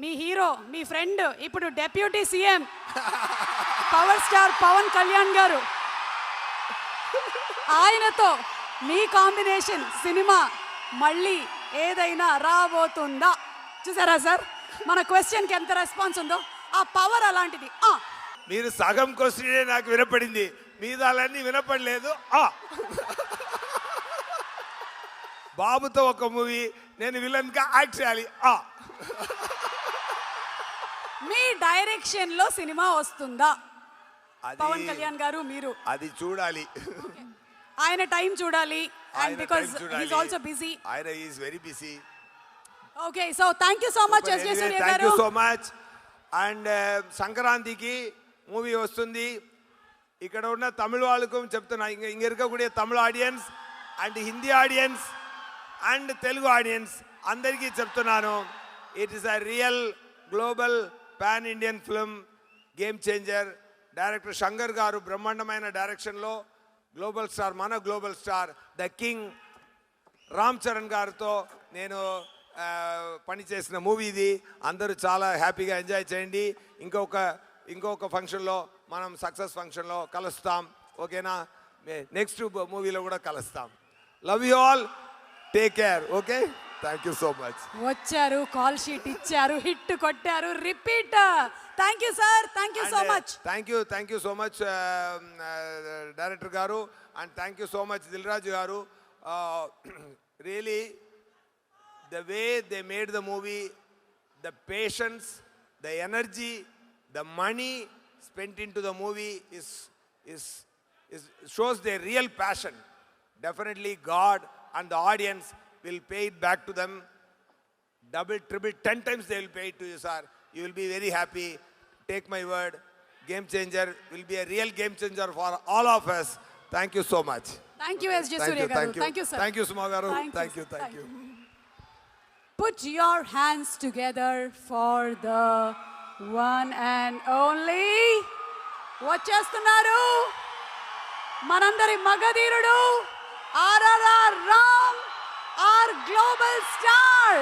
మీ హీరో, మీ ఫ్రెండ్, ఇప్పుడు deputy CM power star Pawan Kalyan గారు, ఆయనతో మీ కాంబినేషన్ సినిమా మళ్ళీ ఏదైనా రాబోతుందా? చూసారా సార్ మన క్వశ్చన్కి ఎంత రెస్పాన్స్ ఉందో? ఆ పవర్ అలాంటిది. మీరు సగం క్వశ్చనే నాకు వినపడింది, మీదాలన్నీ వినపడలేదు. బాబుతో ఒక మూవీ నేను విలన్గా యాక్ట్ చేయాలి. మీ డైరెక్షన్ లో సినిమా వస్తుందా? పవన్ కళ్యాణ్ గారు మీరు అది చూడాలి. ఆయన టైం చూడాలి. And because he is also busy. ఆయన is very busy. Okay, so thank you so much SJ Surya గారు. Thank you so much. అండ్ సంక్రాంతికి మూవీ వస్తుంది. ఇక్కడ ఉన్న తమిళ వాళ్ళకు చెప్తున్నా, ఇంక ఇరకக்கூடிய Tamil audience and Hindi audience and Telugu audience అందరికీ చెప్తున్నాను, it is a real global pan Indian film game changer. Director Shankar గారు బ్రహ్మాండమైన డైరెక్షన్లో గ్లోబల్ స్టార్, మన global star the king Ram Charan గారితో నేను పనిచేసిన మూవీ ఇది. అందరూ చాలా హ్యాపీగా ఎంజాయ్ చేయండి. ఇంకొక ఫంక్షన్లో మనం సక్సెస్ ఫంక్షన్లో కలుస్తాం. ఓకేనా? నెక్స్ట్ మూవీలో కూడా కలుస్తాం. Love you all, take care. Okay. Thank you so much. వచ్చారు, కాల్ షీట్ ఇచ్చారు, హిట్ కొట్టారు, repeat. Thank you sir, thank you so much. Thank you so much director గారు, and thank you so much Dil Raju గారు. Really the way they made the movie, the patience, the energy, the money spent into the movie is shows their real passion. Definitely God and the audience will pay it back to them. Double, triple, 10 times they will pay it to you, sir. You will be very happy. Take my word. Game Changer will be a real game changer for all of us. Thank you so much. Thank you SJ Surya గారు. Thank you sir. Thank you Suma garu. Thank you. Thank you. Put your hands together for the one and only. వచ్చేస్తున్నారు మనందరి మగధీరుడు RRR Ram, our global star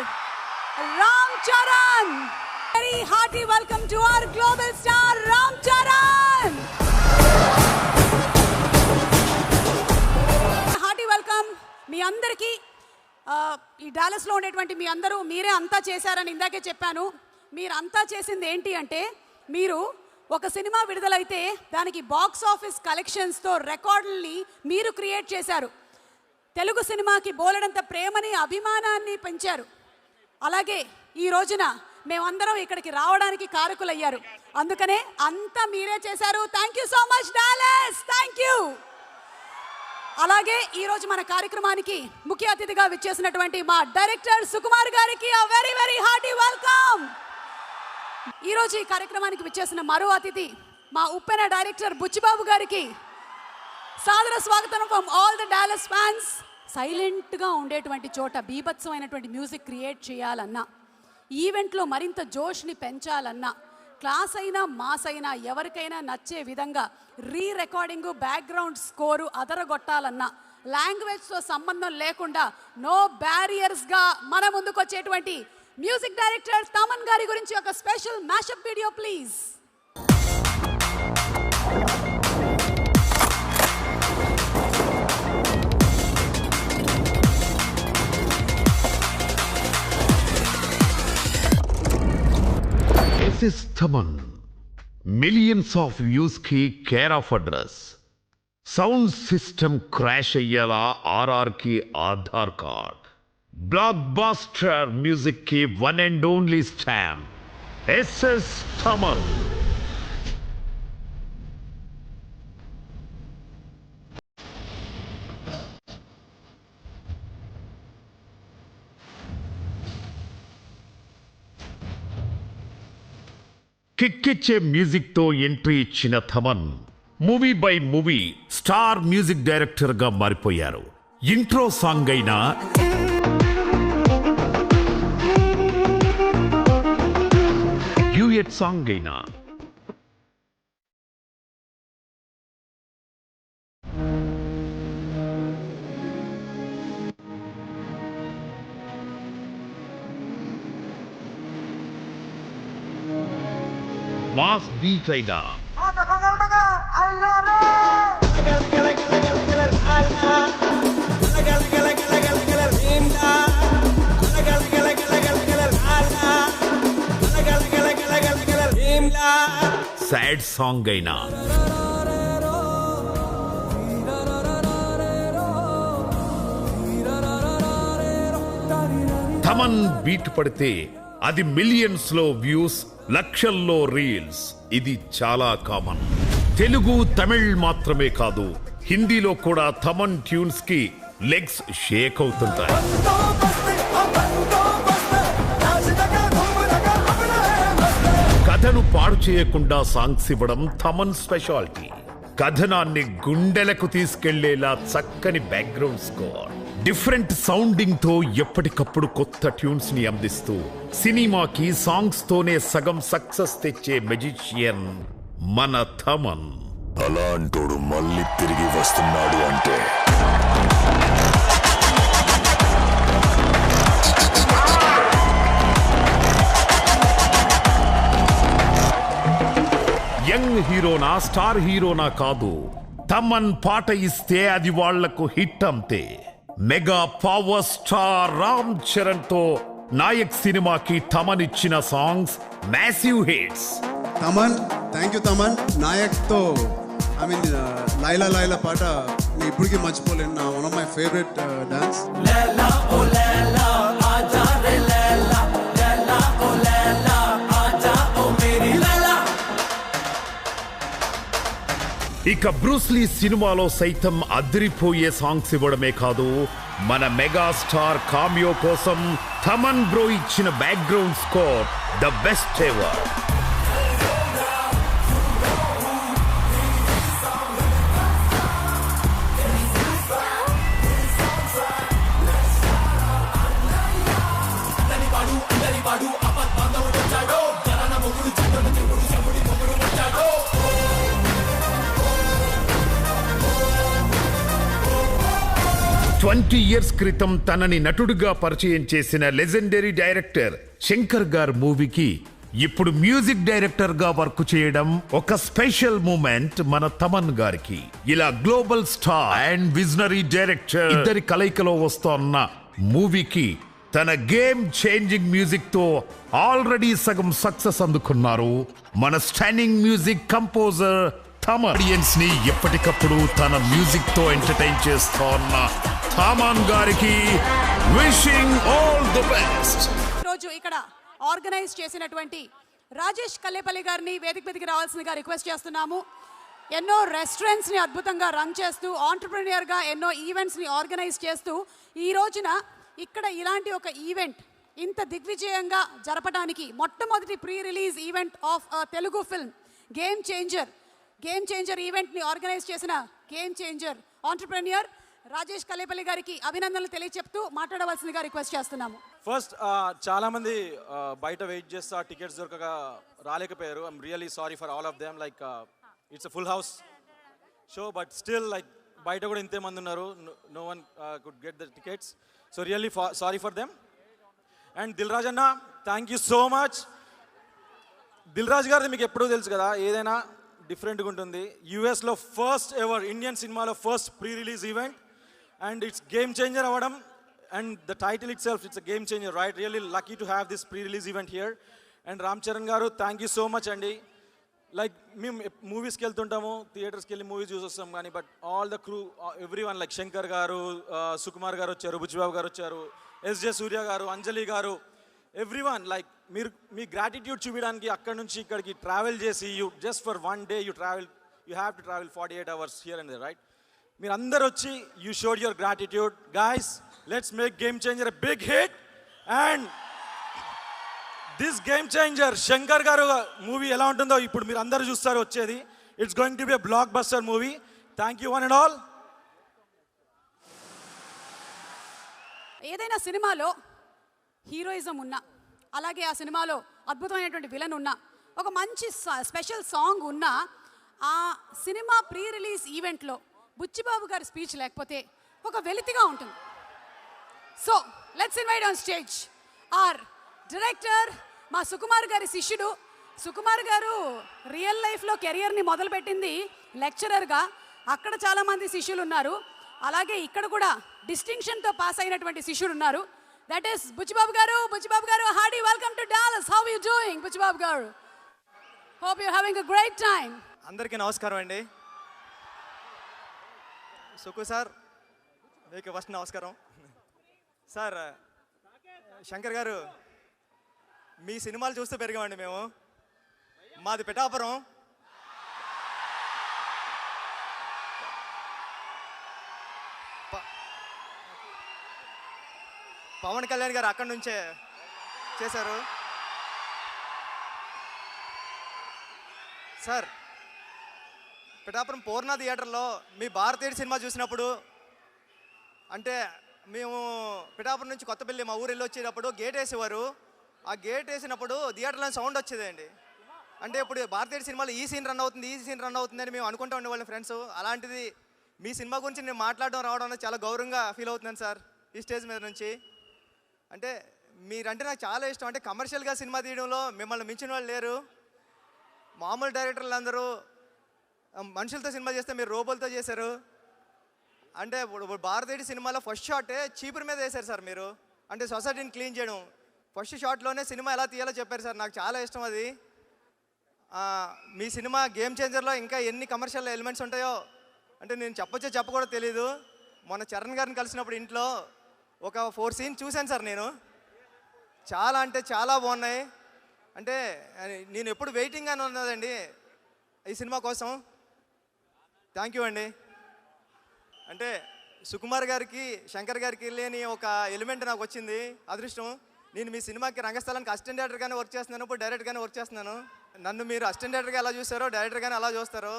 Ram Charan. Very hearty welcome to our global star Ram Charan. Hearty welcome మీ అందరికీ. ఈ డాలస్లో ఉండేటువంటి మీ అందరూ మీరే అంతా చేశారని ఇందాకే చెప్పాను. మీరు అంతా చేసింది ఏంటి అంటే, మీరు ఒక సినిమా విడుదలైతే దానికి బాక్స్ ఆఫీస్ కలెక్షన్స్తో రికార్డుల్ని మీరు క్రియేట్ చేశారు. తెలుగు సినిమాకి బోలెడంత ప్రేమని, అభిమానాన్ని పెంచారు. అలాగే ఈ రోజున మేమందరం ఇక్కడికి రావడానికి కారకులయ్యారు. అందుకనే అంతా మీరే చేశారు. Thank you so much Dallas. Thank you. అలాగే ఈరోజు మన కార్యక్రమానికి ముఖ్య అతిథిగా విచ్చేసినటువంటి మా డైరెక్టర్ సుకుమార్ గారికి వెరీ వెరీ హార్టీ వెల్కమ్. ఈరోజు ఈ కార్యక్రమానికి విచ్చేసిన మరో అతిథి మా ఉప్పెన డైరెక్టర్ బుచ్చిబాబు గారికి సాదర స్వాగతం from all the Dallas fans. సైలెంట్గా ఉండేటువంటి చోట బీభత్సమైనటువంటి మ్యూజిక్ క్రియేట్ చేయాలన్నా, ఈవెంట్లో మరింత జోష్ని పెంచాలన్నా, క్లాస్ అయినా మాస్ అయినా ఎవరికైనా నచ్చే విధంగా రికార్డింగ్, బ్యాక్గ్రౌండ్ స్కోరు అదరగొట్టాలన్నా, లాంగ్వేజ్తో సంబంధం లేకుండా నో బ్యారియర్స్గా మన ముందుకు వచ్చేటువంటి మ్యూజిక్ డైరెక్టర్ తమన్ గారి గురించి ఒక special mashup video please. This is Thaman. Millions of views ki care of address. Sound system crash ayyala RR ki Aadhaar card. Blockbuster music ki one and only stamp. SS Thaman. కిక్కిచ్చే మ్యూజిక్తో ఎంట్రీ ఇచ్చిన Thaman movie by movie star music డైరెక్టర్గా మారిపోయారు. ఇంట్రో సాంగ్ అయినా, డ్యూయట్ సాంగ్ అయినా, మాస్ బీట్ అయినా, సాడ్ సాంగ్ అయినా, థమన్ బీట్ పడితే అది మిలియన్స్ లో వ్యూస్, లక్షల్లో రీల్స్. ఇది చాలా కామన్. తెలుగు, తమిళ్ మాత్రమే కాదు, హిందీలో కూడా థమన్ ట్యూన్స్ కి లెగ్స్ షేక్ అవుతుంటాయి. కథను పాడు చేయకుండా సాంగ్స్ ఇవ్వడం థమన్ స్పెషాలిటీ. కథనాన్ని గుండెలకు తీసుకెళ్లేలా చక్కని బ్యాక్గ్రౌండ్ స్కోర్, డిఫరెంట్ సౌండింగ్ తో ఎప్పటికప్పుడు కొత్త ట్యూన్స్ ని అందిస్తూ సినిమాకి సాంగ్స్ తోనే సగం సక్సెస్ తెచ్చే మెజిషియన్ మన థమన్. అలాంటోడు మళ్ళీ తిరిగి వస్తున్నాడు అంటే యంగ్ హీరోనా, స్టార్ హీరోనా కాదు, తమన్ పాట ఇస్తే అది వాళ్లకు హిట్ అంతే. Mega power star Ram Charan తో నాయక్ సినిమాకి తమనిచ్చిన songs massive hits. Thaman, thank you Thaman. నాయక్తో లైలా లైలా పాట నేను ఇప్పటికీ మర్చిపోలేను. నా one of my favourite dance. ఇక బ్రూస్లీ సినిమాలో సైతం అదిరిపోయే సాంగ్స్ ఇవ్వడమే కాదు, మన మెగాస్టార్ కామియో కోసం తమన్ బ్రో ఇచ్చిన background score the best ever. Twenty years క్రితం తనని నటుడిగా పరిచయం చేసిన లెజెండరీ డైరెక్టర్ శంకర్ గారి మూవీకి ఇప్పుడు మ్యూజిక్ డైరెక్టర్ గా వర్క్ చేయడం ఒక స్పెషల్ మూమెంట్ మన తమన్ గారికి. ఇలా global star and visionary director ఇద్దరి కలయికలో వస్తోన్న మూవీకి తన గేమ్ చేంజింగ్ మ్యూజిక్ తో ఆల్రెడీ సగం సక్సెస్ అందుకున్నారు మన standing music composer Thaman. Audience ని ఎప్పటికప్పుడు తన మ్యూజిక్ తో ఎంటర్టైన్ చేస్తోన్న తమన్ గారికి విషింగ్ ఆల్ ది బెస్ట్. రోజు ఇక్కడ ఆర్గనైజ్ చేసినటువంటి రాజేష్ కల్లేపల్లి గారిని వేదిక మీదకి రావాల్సిందిగా రిక్వెస్ట్ చేస్తున్నాము. ఎన్నో రెస్టారెంట్స్ని అద్భుతంగా రన్ చేస్తూ ఆంటర్ప్రెన్యూర్గా ఎన్నో ఈవెంట్స్ని ఆర్గనైజ్ చేస్తూ ఈ రోజున ఇక్కడ ఇలాంటి ఒక ఈవెంట్ ఇంత దిగ్విజయంగా జరపడానికి మొట్టమొదటి pre release event of Telugu film game changer ఈవెంట్ని ఆర్గనైజ్ చేసిన game changer entrepreneur Rajesh Kallepalli గారికి అభినందనలు తెలియచెప్తూ మాట్లాడవలసిందిగా రిక్వెస్ట్ చేస్తున్నాము. ఫస్ట్ చాలా మంది బయట వెయిట్ చేస్తా టికెట్స్ దొరకక రాలేకపోయారు. I'm really sorry for all of them. Like it's a full house show, but still like బయట కూడా ఇంతే మంది ఉన్నారు. No one could get the tickets. So really sorry for them. And Dil Raj అన్న, thank you so much. Dil Raj గారిది మీకు ఎప్పుడూ తెలుసు కదా, ఏదైనా డిఫరెంట్గా ఉంటుంది. యూఎస్లో ఫస్ట్ ఎవర్ ఇండియన్ సినిమాలో first pre release event and it's game changer అవ్వడం. And the title it self it's a game changer, right? Really lucky to have this pre release event here. And Ram Charan గారు, థ్యాంక్ యూ సో మచ్ అండి. లైక్ మేము మూవీస్కి వెళ్తుంటాము, థియేటర్స్కి వెళ్ళి మూవీస్ చూసి వస్తాం, కానీ but all the crew every one like Shankar గారు, సుకుమార్ గారు వచ్చారు, బుచ్చిబాబు గారు వచ్చారు, ఎస్జే సూర్య గారు, అంజలి గారు, ఎవ్రీ వన్ లైక్ మీరు మీ గ్రాటిట్యూడ్ చూపించడానికి అక్కడ నుంచి ఇక్కడికి ట్రావెల్ చేసి you just for one day you have to travel 48 hours here and they, right? మీరు అందరు వచ్చి you showed your gratitude. Guys, let's make Game Changer a big hit. And this Game Changer Shankar గారు మూవీ ఎలా ఉంటుందో ఇప్పుడు మీరు అందరూ చూస్తారు వచ్చేది. It's going to be a blockbuster movie. Thank you one and all. ఏదైనా సినిమాలో హీరోయిజం ఉన్నా, అలాగే ఆ సినిమాలో అద్భుతమైనటువంటి విలన్ ఉన్నా, ఒక మంచి స్పెషల్ సాంగ్ ఉన్నా, ఆ సినిమా ప్రీ రిలీజ్ ఈవెంట్లో బుచ్చిబాబు గారి స్పీచ్ లేకపోతే ఒక వెలితిగా ఉంటుంది. So let's invite on stage our director, మా సుకుమార్ గారి శిష్యుడు. సుకుమార్ గారు రియల్ లైఫ్లో కెరియర్ని మొదలుపెట్టింది లెక్చరర్గా, అక్కడ చాలామంది శిష్యులు ఉన్నారు. అలాగే ఇక్కడ కూడా డిస్టింక్షన్తో పాస్ అయినటువంటి శిష్యుడు ఉన్నారు. దట్ ఈస్ బుచ్చిబాబు గారు. బుచ్చిబాబు గారు, hearty welcome to Dallas. How you doing Buchibabu గారు? Hope you having a great time. అందరికీ నమస్కారం అండి. సుకు సార్, మీకు ఫస్ట్ నమస్కారం. సార్ శంకర్ గారు, మీ సినిమాలు చూస్తూ పెరిగామండి మేము. మాది పిఠాపురం. పవన్ కళ్యాణ్ గారు అక్కడి నుంచే చేశారు. సార్, పిఠాపురం పూర్ణ థియేటర్లో మీ భారతీయుడు సినిమా చూసినప్పుడు, అంటే మేము పిఠాపురం నుంచి కొత్తపల్లి మా ఊరు వెళ్ళి వచ్చేటప్పుడు గేట్ వేసేవారు. ఆ గేట్ వేసినప్పుడు థియేటర్లో సౌండ్ వచ్చేదండి. అంటే ఇప్పుడు భారతీయుడు సినిమాలో ఈ సీన్ రన్ అవుతుంది, ఈ సీన్ రన్ అవుతుంది అని మేము అనుకుంటూ ఉండేవాళ్ళం ఫ్రెండ్స్. అలాంటిది మీ సినిమా గురించి నేను మాట్లాడడం రావడం అనేది చాలా గౌరవంగా ఫీల్ అవుతున్నాను సార్ ఈ స్టేజ్ మీద నుంచి. అంటే మీరంటే నాకు చాలా ఇష్టం. అంటే కమర్షియల్గా సినిమా తీయడంలో మిమ్మల్ని మించిన వాళ్ళు లేరు. మామూలు డైరెక్టర్లు అందరూ మనుషులతో సినిమా చేస్తే మీరు రోబోలతో చేశారు. అంటే ఇప్పుడు భారతీయ సినిమాలో ఫస్ట్ షాటే చీపురు మీద వేశారు సార్ మీరు. అంటే సొసైటీని క్లీన్ చేయడం ఫస్ట్ షాట్లోనే సినిమా ఎలా తీయాలో చెప్పారు సార్. నాకు చాలా ఇష్టం అది. మీ సినిమా గేమ్ చేంజర్లో ఇంకా ఎన్ని కమర్షియల్ ఎలిమెంట్స్ ఉంటాయో అంటే నేను చెప్పకూడదు తెలీదు. మొన్న చరణ్ గారిని కలిసినప్పుడు ఇంట్లో ఒక 4 సీన్ చూశాను సార్ నేను. చాలా అంటే చాలా బాగున్నాయి. అంటే నేను ఎప్పుడు వెయిటింగ్గానే ఉన్నదండి ఈ సినిమా కోసం. థ్యాంక్ యూ అండి. అంటే సుకుమార్ గారికి శంకర్ గారికి లేని ఒక ఎలిమెంట్ నాకు వచ్చింది, అదృష్టం. నేను మీ సినిమాకి రంగస్థలానికి అసిస్టెంట్ డైరెక్టర్గానే వర్క్ చేస్తున్నాను, ఇప్పుడు డైరెక్టర్గానే వర్క్ చేస్తున్నాను. నన్ను మీరు అసిస్టెంట్ డైరెక్టర్గా ఎలా చూస్తారో డైరెక్టర్గానే అలా చూస్తారో.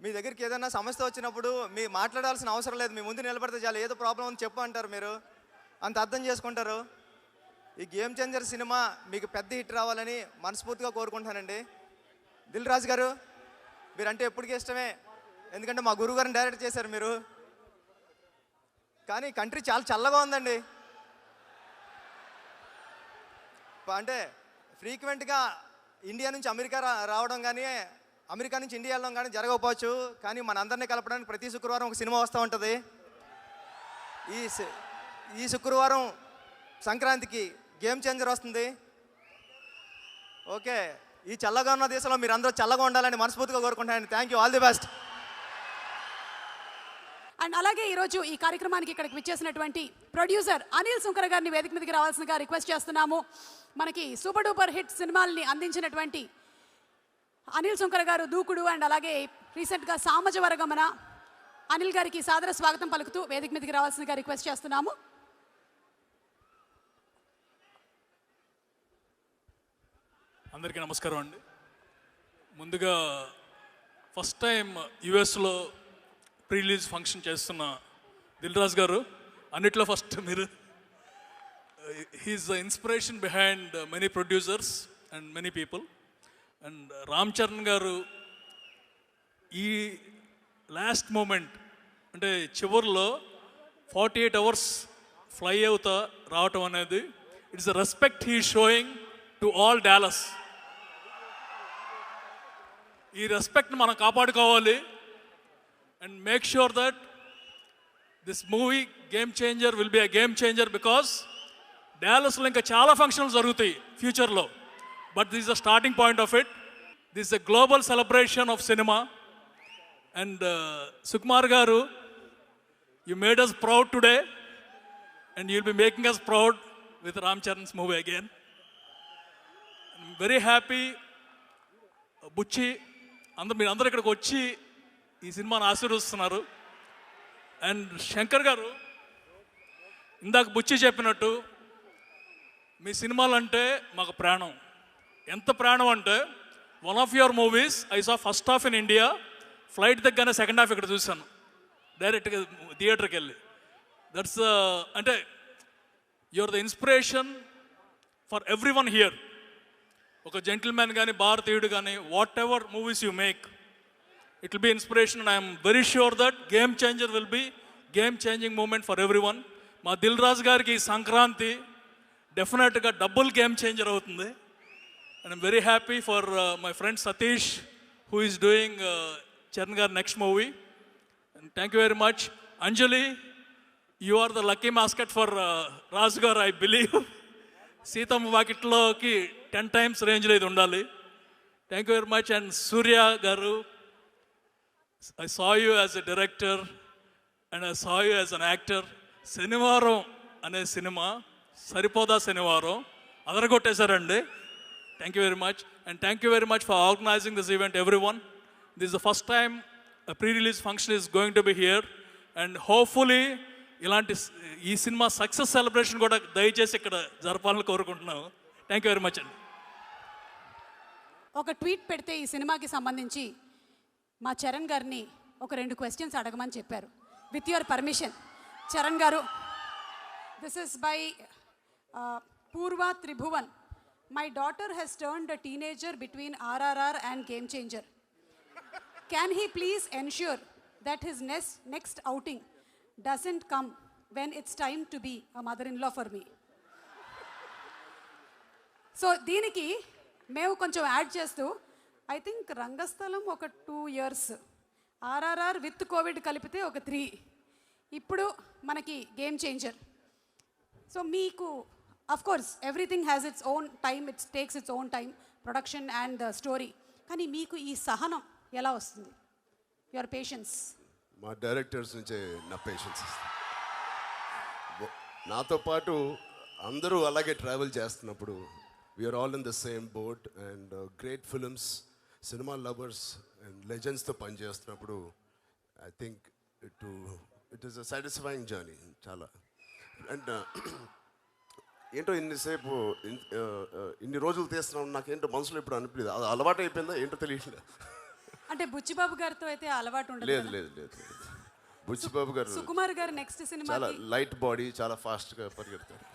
మీ దగ్గరికి ఏదైనా సమస్య వచ్చినప్పుడు మీ మాట్లాడాల్సిన అవసరం లేదు, మీ ముందు నిలబడితే చాలు. ఏదో ప్రాబ్లం ఉంది చెప్పు అంటారు, మీరు అంత అర్థం చేసుకుంటారు. ఈ గేమ్ చేంజర్ సినిమా మీకు పెద్ద హిట్ రావాలని మనస్ఫూర్తిగా కోరుకుంటానండి. దిల్ రాజు గారు మీరంటే ఎప్పటికీ ఇష్టమే, ఎందుకంటే మా గురువు గారిని డైరెక్ట్ చేశారు మీరు. కానీ కంట్రీ చాలా చల్లగా ఉందండి. అంటే ఫ్రీక్వెంట్గా ఇండియా నుంచి అమెరికా రావడం కానీ అమెరికా నుంచి ఇండియా వెళ్ళడం కానీ జరగకపోవచ్చు, కానీ మన అందరినీ కలపడానికి ప్రతి శుక్రవారం ఒక సినిమా వస్తూ ఉంటుంది. ఈ శుక్రవారం సంక్రాంతికి గేమ్ చేంజర్ వస్తుంది. ఓకే, ఈ చల్లగా ఉన్న దేశంలో మీరు అందరూ చల్లగా ఉండాలని మనస్ఫూర్తిగా కోరుకుంటానండి. Thank you, all the best. And అలాగే ఈరోజు ఈ కార్యక్రమానికి ఇక్కడికి విచ్చేసినటువంటి ప్రొడ్యూసర్ అనిల్ సుంకర్ గారిని వేదిక మీదకి రావాల్సిందిగా రిక్వెస్ట్ చేస్తున్నాము. మనకి సూపర్ డూపర్ హిట్ సినిమాల్ని అందించినటువంటి అనిల్ సుంకర్ గారు, దూకుడు అండ్ అలాగే రీసెంట్గా సామజవరగమన, అనిల్ గారికి సాదర స్వాగతం పలుకుతూ వేదిక మీదకి రావాల్సిందిగా రిక్వెస్ట్ చేస్తున్నాము. అందరికీ నమస్కారం అండి. ముందుగా ఫస్ట్ టైం యుఎస్లో ప్రీ రిలీజ్ ఫంక్షన్ చేస్తున్న దిల్ రాజు గారు, అన్నిట్లో ఫస్ట్ మీరు. He's the inspiration behind many producers and many people. And Ram Charan గారు ఈ లాస్ట్ మూమెంట్ అంటే చివరిలో 48 hours ఫ్లై అవుతా రావటం అనేది it's the respect he showing to all Dallas. ఈ రెస్పెక్ట్ని మనం కాపాడుకోవాలి and make sure that this movie game changer will be a game changer, because డాలస్లో ఇంకా చాలా ఫంక్షన్లు జరుగుతాయి ఫ్యూచర్లో, but this the starting point of it. This the global celebration of cinema. And Sukumar గారు, you made us proud today and you'll be making us proud with Ram Charan's movie again. I'm very happy. బుచ్చి మీరు అందరూ ఇక్కడికి వచ్చి ఈ సినిమాను ఆశీర్వదిస్తున్నారు. అండ్ శంకర్ గారు, ఇందాక బుచ్చి చెప్పినట్టు మీ సినిమాలు అంటే మాకు ప్రాణం. ఎంత ప్రాణం అంటే one of your movies I saw first half in India, flight దగ్గరనే సెకండ్ హాఫ్ ఇక్కడ చూశాను డైరెక్ట్గా థియేటర్కి వెళ్ళి. దట్స్ అంటే your the inspiration for everyone here. ఒక జెంటిల్మెన్ కానీ భారతీయుడు కానీ whatever movies you make, it will be inspiration. And I'm very sure that Game changer will be game changing moment for everyone. మా దిల్ రాజు గారికి ఈ సంక్రాంతి డెఫినెట్గా డబుల్ గేమ్ చేంజర్ అవుతుంది. And I'm very happy for my friend Satish who is doing Charan గారి next movie. And thank you very much. Anjali, you are the lucky mascot for Raju గారు, ఐ బిలీవ్. సీతమ్మ వాకిట్లోకి 10 times రేంజ్లో ఇది ఉండాలి. Thank you very much. And Surya గారు, I saw you as a director and I saw you as an actor. Sanivaaram అనే సినిమా సరిపోదా శనివారం అదరగొట్టేశారండి. Thank you very much. And thank you very much for organising this event everyone. This is the first time pre release function is going to be here. And hopefully ఇలాంటి ఈ సినిమా సక్సెస్ సెలబ్రేషన్ కూడా దయచేసి ఇక్కడ జరపాలని కోరుకుంటున్నాము. థ్యాంక్ యూ వెరీ మచ్ అండి. ఒక ట్వీట్ పెడితే ఈ సినిమాకి సంబంధించి మా చరణ్ గారిని ఒక 2 questions అడగమని చెప్పారు. విత్ యువర్ పర్మిషన్ చరణ్ గారు, this is by Purva Tribhuvan. My daughter has turned a teenager between RRR and Game Changer. Can he please ensure that his next outing doesn't come when it's time to be a mother-in-law for me? So దీనికి మేము కొంచెం యాడ్ చేస్తూ ఐ థింక్ రంగస్థలం ఒక 2 years, RRR విత్ కోవిడ్ కలిపితే ఒక 3, ఇప్పుడు మనకి గేమ్ చేంజర్. సో మీకు of course everything has its own time, it's takes its own time, production and story. కానీ మీకు ఈ సహనం ఎలా వస్తుంది? Your patience. మా డైరెక్టర్స్ నుంచే నా పేషెన్స్. నాతో పాటు అందరూ అలాగే ట్రావెల్ చేస్తున్నప్పుడు we're all in the same boat and great films, cinema lovers and లెజెండ్స్తో పనిచేస్తున్నప్పుడు I think it is a satisfying journey చాలా. అండ్ ఏంటో ఇన్నిసేపు ఇన్ని రోజులు తీస్తున్నాం, నాకేంటో మనసులో ఇప్పుడు అనిపించలేదు, అది అలవాటు అయిపోయిందా ఏంటో తెలియట్లేదు. అంటే బుచ్చిబాబు గారితో అయితే అలవాటు ఉండదు. లేదు లేదు లేదు, బుచ్చిబాబు గారు సుకుమార్ గారు నెక్స్ట్ సినిమా చాలా లైట్ బాడీ, చాలా ఫాస్ట్గా పరిగెడతారు.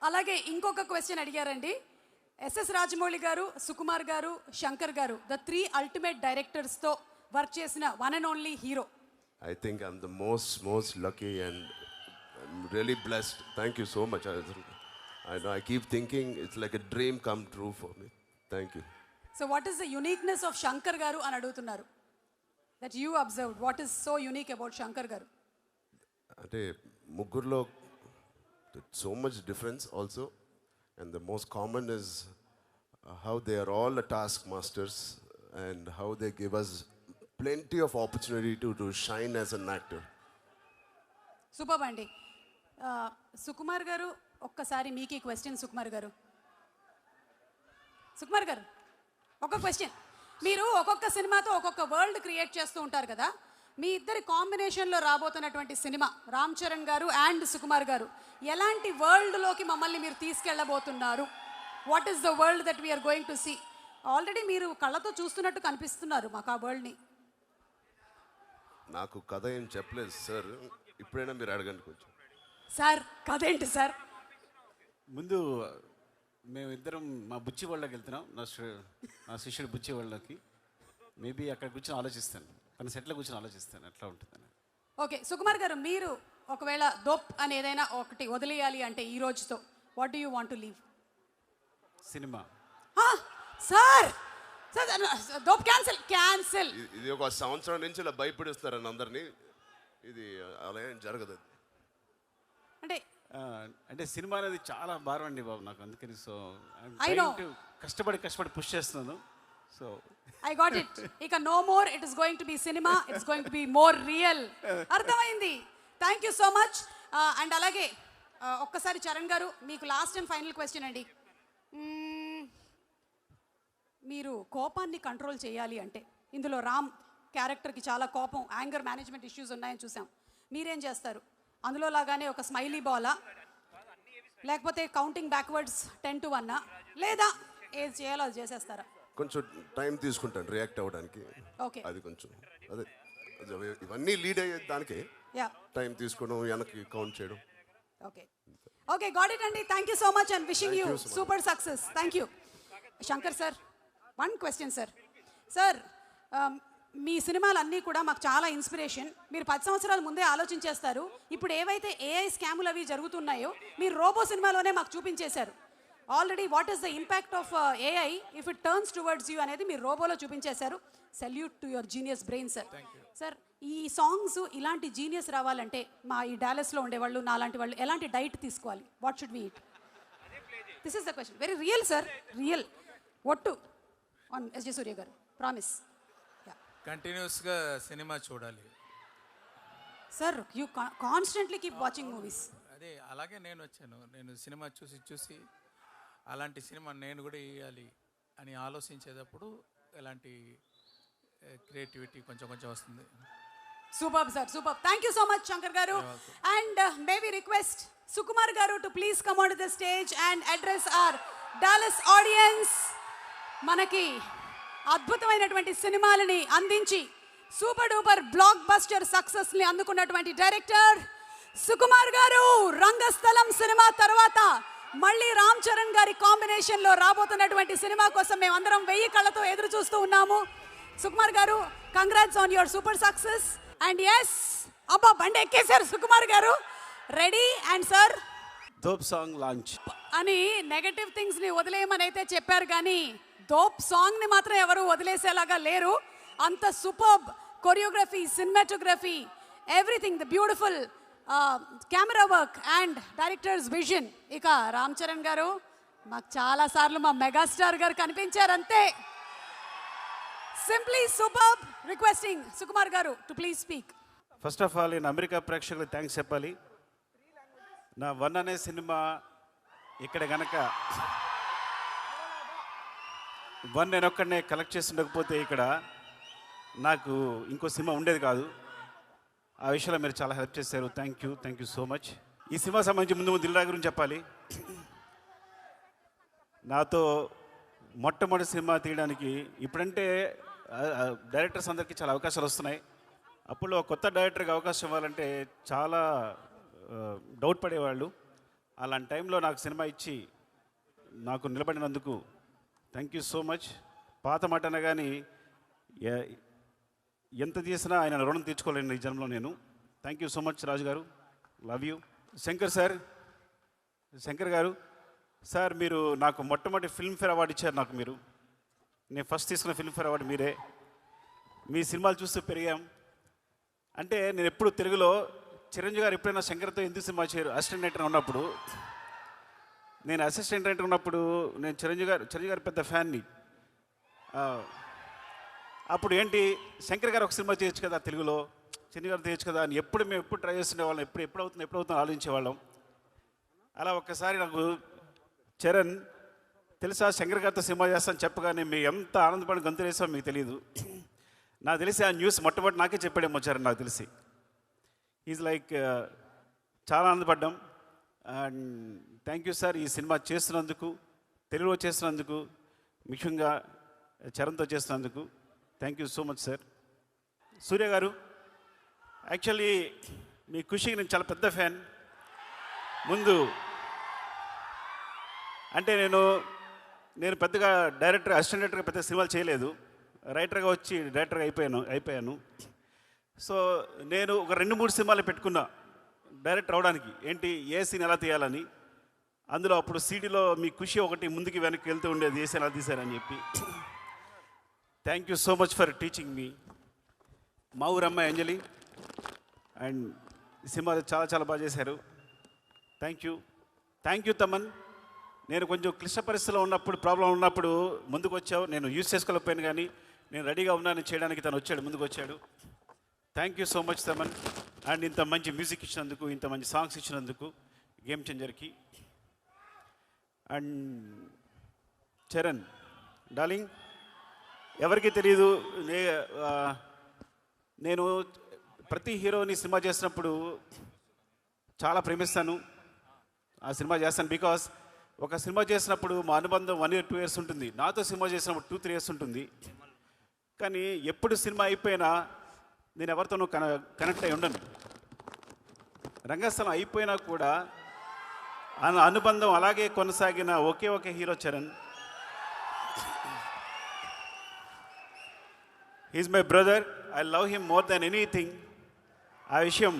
అలాగే ఇంకొక క్వశ్చన్ అడిగారండి. ఎస్ఎస్ రాజమౌళి గారు, సుకుమార్ గారు, శంకర్ గారు, ద 3 అల్టిమేట్ డైరెక్టర్స్తో వర్క్ చేసిన one and only hero. I think I'm the most lucky and I'm really blessed. Thank you so much. I know I keep thinking it's like a dream come true for me. Thank you. So what is the uniqueness of Shankar garu అని అడుగుతున్నారు. That you observed. What is so unique about Shankar garu? అంటే ముగ్గురులో so much difference also, and the most common is how they are all a taskmasters and how they give us plenty of opportunity to shine as an actor. Super అండి. సుకుమార్ గారు ఒక్కసారి మీకు ఈ క్వశ్చన్. సుకుమార్ గారు ఒక క్వశ్చన్. మీరు ఒక్కొక్క సినిమాతో ఒక్కొక్క వరల్డ్ క్రియేట్ చేస్తూ ఉంటారు కదా, మీ ఇద్దరి కాంబినేషన్లో రాబోతున్నటువంటి సినిమా రామ్ చరణ్ గారు అండ్ సుకుమార్ గారు ఎలాంటి వరల్డ్లోకి మమ్మల్ని మీరు తీసుకెళ్ళబోతున్నారు? What is the world that we're going to see? Already మీరు కళ్ళతో చూస్తున్నట్టు కనిపిస్తున్నారు మాకు ఆ వరల్డ్ని. నాకు కథ ఏం చెప్పలేదు సార్, ఇప్పుడైనా మీరు అడగండి కొంచెం. సార్ కథ ఏంటి సార్? ముందు మేమిద్దరం మా బుచ్చి వాళ్ళకి వెళ్తున్నాం, నా శిష్యుడు బుచ్చి వాళ్ళకి. మేబీ అక్కడ కూర్చొని ఆలోచిస్తాను, తన సెట్లో కూర్చొని ఆలోచిస్తాను ఎట్లా ఉంటుందని. ఓకే సుకుమార్ గారు, మీరు ఒకవేళ దోప్ అని ఏదైనా ఒకటి వదిలేయాలి అంటే ఈ రోజుతో what do you want to leave? Cinema. Sir dope cancel. ఇది ఒక సంవత్సరం నుంచి ఇలా భయపడిస్తారని అందరినీ, ఇది అలా ఏం జరగదు. అంటే సినిమా అనేది చాలా భారం అండి బాబు నాకు, అందుకని సో కష్టపడి పుష్ చేస్తున్నాను. So I got it. ఇక no more it is going to be cinema, it's going to be more real. అర్థమైంది. Thank you so much. And అలాగే ఒక్కసారి చరణ్ గారు మీకు లాస్ట్ అండ్ ఫైనల్ క్వశ్చన్ అండి. మీరు కోపాన్ని కంట్రోల్ చేయాలి అంటే, ఇందులో రామ్ క్యారెక్టర్కి చాలా కోపం, యాంగర్ మేనేజ్మెంట్ ఇష్యూస్ ఉన్నాయని చూసాం. మీరేం చేస్తారు? అందులో లాగానే ఒక స్మైలీ బాలా, లేకపోతే కౌంటింగ్ బ్యాక్వర్డ్స్ 10 to 1, లేదా ఏది చేయాలో అది చేసేస్తారా? కొంచెం టైం తీసుకుంటాను రియాక్ట్ అవ్వడానికి. ఓకే, అది కొంచెం అదే ఇవన్నీ లీడ్ అయ్యే దానికి టైం తీసుకోవడం, వెనక్కి కౌంట్ చేయడం. ఓకే గాట్ ఇట్ అండి. Thank you so much and wishing you super success. Thank you. Shankar sir, one question sir. Sir మీ సినిమాలన్నీ కూడా మాకు చాలా ఇన్స్పిరేషన్. మీరు 10 సంవత్సరాల ముందే ఆలోచించేస్తారు. ఇప్పుడు ఏవైతే ఏఐ స్కాములు అవి జరుగుతున్నాయో మీరు రోబో సినిమాలోనే మాకు చూపించేశారు already. What is the impact of AI if it turns towards you అనేది మీరు రోబోలో చూపించేశారు. Salute to your genius brain sir. Sir ఈ సాంగ్స్ ఇలాంటి జీనియస్ రావాలంటే మా ఈ డాలస్లో ఉండేవాళ్ళు, నా లాంటి వాళ్ళు ఎలాంటి డైట్ తీసుకోవాలి? What should we eat? This is the question. Very real sir, real. ఒట్టు ఆన్ ఎస్జే సూర్య గారు, ప్రామిస్. కంటిన్యూస్గా సినిమా చూడాలి sir. You constantly keep watching movies. అదే అలాగే నేను వచ్చాను. నేను సినిమా చూసి అలాంటి సినిమా నేను కూడా వేయాలి అని ఆలోచించేటప్పుడు ఎలాంటి క్రియేటివిటీ కొంచెం వస్తుంది. Super sir, super. Thank you so much Shankar గారు. And may we request Sukumar గారు to please come on to the stage and address our Dallas audience. మనకి అద్భుతమైనటువంటి సినిమాలని అందించి సూపర్ డూపర్ బ్లాక్ బస్టర్ సక్సెస్ని అందుకున్నటువంటి డైరెక్టర్ సుకుమార్ గారు. రంగస్థలం సినిమా తర్వాత మళ్ళీ రామ్ చరణ్ గారి కాంబినేషన్లో రాబోతున్నటువంటి సినిమా కోసం మేము అందరం 1000 కళ్ళతో ఎదురు చూస్తూ ఉన్నాము. సుకుమార్ గారు, congrats on your super success. And yes, అబ్బా బండి ఎక్కేశారు సుకుమార్ గారు. Ready and sir dope song launch అని నెగటివ్ థింగ్స్ని వదిలేయమని అయితే చెప్పారు, కానీ దోప్ సాంగ్ని మాత్రం ఎవరు వదిలేసేలాగా లేరు. అంత superb choreography, cinematography, everything, the beautiful camera work and director's vision. ఇక రామ్ చరణ్ గారు మాకు చాలా సార్లు మా మెగాస్టార్ గారు కనిపించారు అంతే. Simply superb. రిక్వెస్టింగ్ సుకుమార్ గారు to please speak. First of all నేను అమెరికా ప్రేక్షకులకు థ్యాంక్స్ చెప్పాలి. నా 1 అనే సినిమా ఇక్కడ కనుక 1 నేను ఒక్కడనే కలెక్ట్ చేసి ఉండకపోతే ఇక్కడ నాకు ఇంకో సినిమా ఉండేది కాదు. ఆ విషయంలో మీరు చాలా హెల్ప్ చేశారు. Thank you so much. ఈ సినిమా సంబంధించి ముందు దిల్ రాజు గురించి చెప్పాలి. నాతో మొట్టమొదటి సినిమా తీయడానికి ఇప్పుడంటే డైరెక్టర్స్ అందరికీ చాలా అవకాశాలు వస్తున్నాయి. అప్పుడు కొత్త డైరెక్టర్కి అవకాశం ఇవ్వాలంటే చాలా డౌట్ పడేవాళ్ళు. అలాంటి టైంలో నాకు సినిమా ఇచ్చి నాకు నిలబడినందుకు థ్యాంక్ యూ సో మచ్. పాత మాట అనగాని ఎంత తీసినా ఆయన రుణం తీర్చుకోలేను ఈ జన్మలో నేను. Thank you so much Raju గారు, లవ్ యూ. శంకర్ గారు సార్, మీరు నాకు మొట్టమొదటి ఫిల్మ్ఫేర్ అవార్డు ఇచ్చారు. నాకు మీరు, నేను ఫస్ట్ తీసుకున్న ఫిల్మ్ఫేర్ అవార్డు మీరే. మీ సినిమాలు చూస్తూ పెరిగాం. అంటే నేను ఎప్పుడు తెలుగులో చిరంజీవి గారు ఎప్పుడైనా శంకర్తో ఎందుకు సినిమా చేయరు అసిస్టెంట్ డైరెక్టర్ ఉన్నప్పుడు, నేను అసిస్టెంట్ డైరెక్టర్ ఉన్నప్పుడు నేను చిరంజీవి గారు పెద్ద ఫ్యాన్ని. అప్పుడు ఏంటి శంకర్ గారు ఒక సినిమా చేయొచ్చు కదా తెలుగులో, చిరంజీవి గారు చేయొచ్చు కదా అని మేము ఎప్పుడు ట్రై చేస్తుండేవాళ్ళం. ఎప్పుడవుతుందో ఆలోచించేవాళ్ళం. అలా ఒక్కసారి నాకు చరణ్ తెలుసా శంకర్ గారితో సినిమా చేస్తాను చెప్పగానే మేము ఎంత ఆనందపడి గంతులు వేసామో మీకు తెలియదు. నాకు తెలిసి ఆ న్యూస్ మొట్టమొదటి నాకే చెప్పాడేమో చరణ్, నాకు తెలిసి. ఈజ్ లైక్ చాలా ఆనందపడ్డాం. అండ్ థ్యాంక్ యూ సార్ ఈ సినిమా చేస్తున్నందుకు, తెలుగులో చేస్తున్నందుకు, ముఖ్యంగా చరణ్తో చేస్తున్నందుకు thank you so much sir. Surya గారు, యాక్చువల్లీ మీ ఖుషికి నేను చాలా పెద్ద ఫ్యాన్. ముందు అంటే నేను పెద్దగా డైరెక్టర్, అసిస్టెంట్ డైరెక్టర్గా పెద్ద సినిమాలు చేయలేదు. రైటర్గా వచ్చి డైరెక్టర్గా అయిపోయాను. సో నేను ఒక 2-3 సినిమాలు పెట్టుకున్నా డైరెక్టర్ అవడానికి. ఏంటి, ఏ సీన్ ఎలా తీయాలని. అందులో అప్పుడు సీడీలో మీ ఖుషి ఒకటి ముందుకి వెనక్కి వెళ్తూ ఉండేది, ఏ సీన్ ఎలా తీశారని చెప్పి. Thank you so much for teaching మీ. మా ఊరు అమ్మాయి అంజలి అండ్ ఈ సినిమా చాలా చాలా బాగా చేశారు. Thank you Thaman. నేను కొంచెం క్లిష్ట పరిస్థితిలో ఉన్నప్పుడు, ప్రాబ్లం ఉన్నప్పుడు ముందుకు వచ్చావు. నేను యూజ్ చేసుకోలేకపోయాను, కానీ నేను రెడీగా ఉన్నాను చేయడానికి. తను వచ్చాడు, ముందుకు వచ్చాడు. Thank you so much Thaman. And ఇంత మంచి మ్యూజిక్ ఇచ్చినందుకు, ఇంత మంచి సాంగ్స్ ఇచ్చినందుకు గేమ్ చేంజర్కి. అండ్ చరణ్ డార్లింగ్, ఎవరికి తెలియదు, నేను ప్రతి హీరోని సినిమా చేసినప్పుడు చాలా ప్రేమిస్తాను. ఆ సినిమా చేస్తాను బికాస్ ఒక సినిమా చేసినప్పుడు మా అనుబంధం 1 year 2 years ఉంటుంది. నాతో సినిమా చేసినప్పుడు 2-3 years ఉంటుంది. కానీ ఎప్పుడు సినిమా అయిపోయినా నేను ఎవరితోనూ కనెక్ట్ అయి ఉండను. రంగస్థలం అయిపోయినా కూడా అనుబంధం అలాగే కొనసాగిన ఒకే hero Charan. He is my brother. I love him more than anything. ఆ విషయం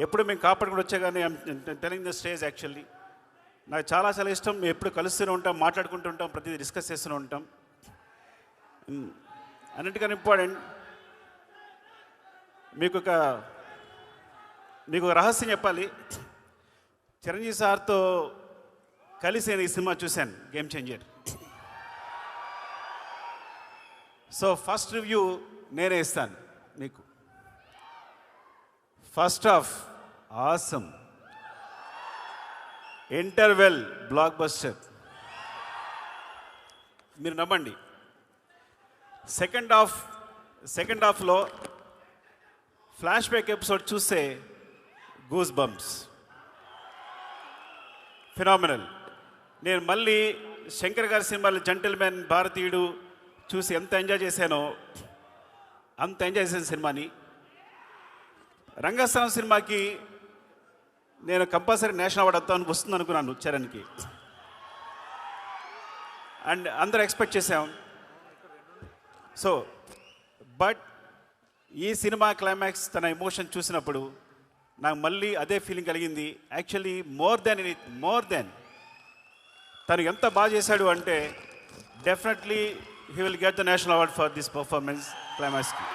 ఎప్పుడు మేము కాపాడుకుని వచ్చా కానీ I'm telling the stage. Actually నాకు చాలా చాలా ఇష్టం. మేము ఎప్పుడు కలుస్తూనే ఉంటాం, మాట్లాడుకుంటూ ఉంటాం, ప్రతిదీ డిస్కస్ చేస్తూనే ఉంటాం. అన్నిటికన్నా ఇంపార్టెంట్, మీకు ఒక రహస్యం చెప్పాలి. చిరంజీవి సార్తో కలిసి నేను ఈ సినిమా చూశాను, game changer. So first review నేనే ఇస్తాను మీకు. First half awesome, interval block buster, మీరు నమ్మండి. సెకండ్ హాఫ్లో ఫ్లాష్ బ్యాక్ ఎపిసోడ్ చూస్తే గూస్ బంప్స్, ఫినామినల్. నేను మళ్ళీ శంకర్ గారి సినిమాలు జెంటిల్మెన్, భారతీయుడు చూసి ఎంత ఎంజాయ్ చేశానో అంత ఎంజాయ్ చేశాను సినిమాని. రంగస్థలం సినిమాకి నేను కంపల్సరీ నేషనల్ అవార్డు వస్తుంది అనుకున్నాను చరణ్కి. అండ్ అందరూ ఎక్స్పెక్ట్ చేసాం. సో బట్ ఈ సినిమా క్లైమాక్స్, తన ఎమోషన్ చూసినప్పుడు నాకు మళ్ళీ అదే ఫీలింగ్ కలిగింది. యాక్చువల్లీ మోర్ దెన్ తను ఎంత బాగా చేశాడు అంటే definitely he will get the national award for this performance క్లైమాక్స్కి.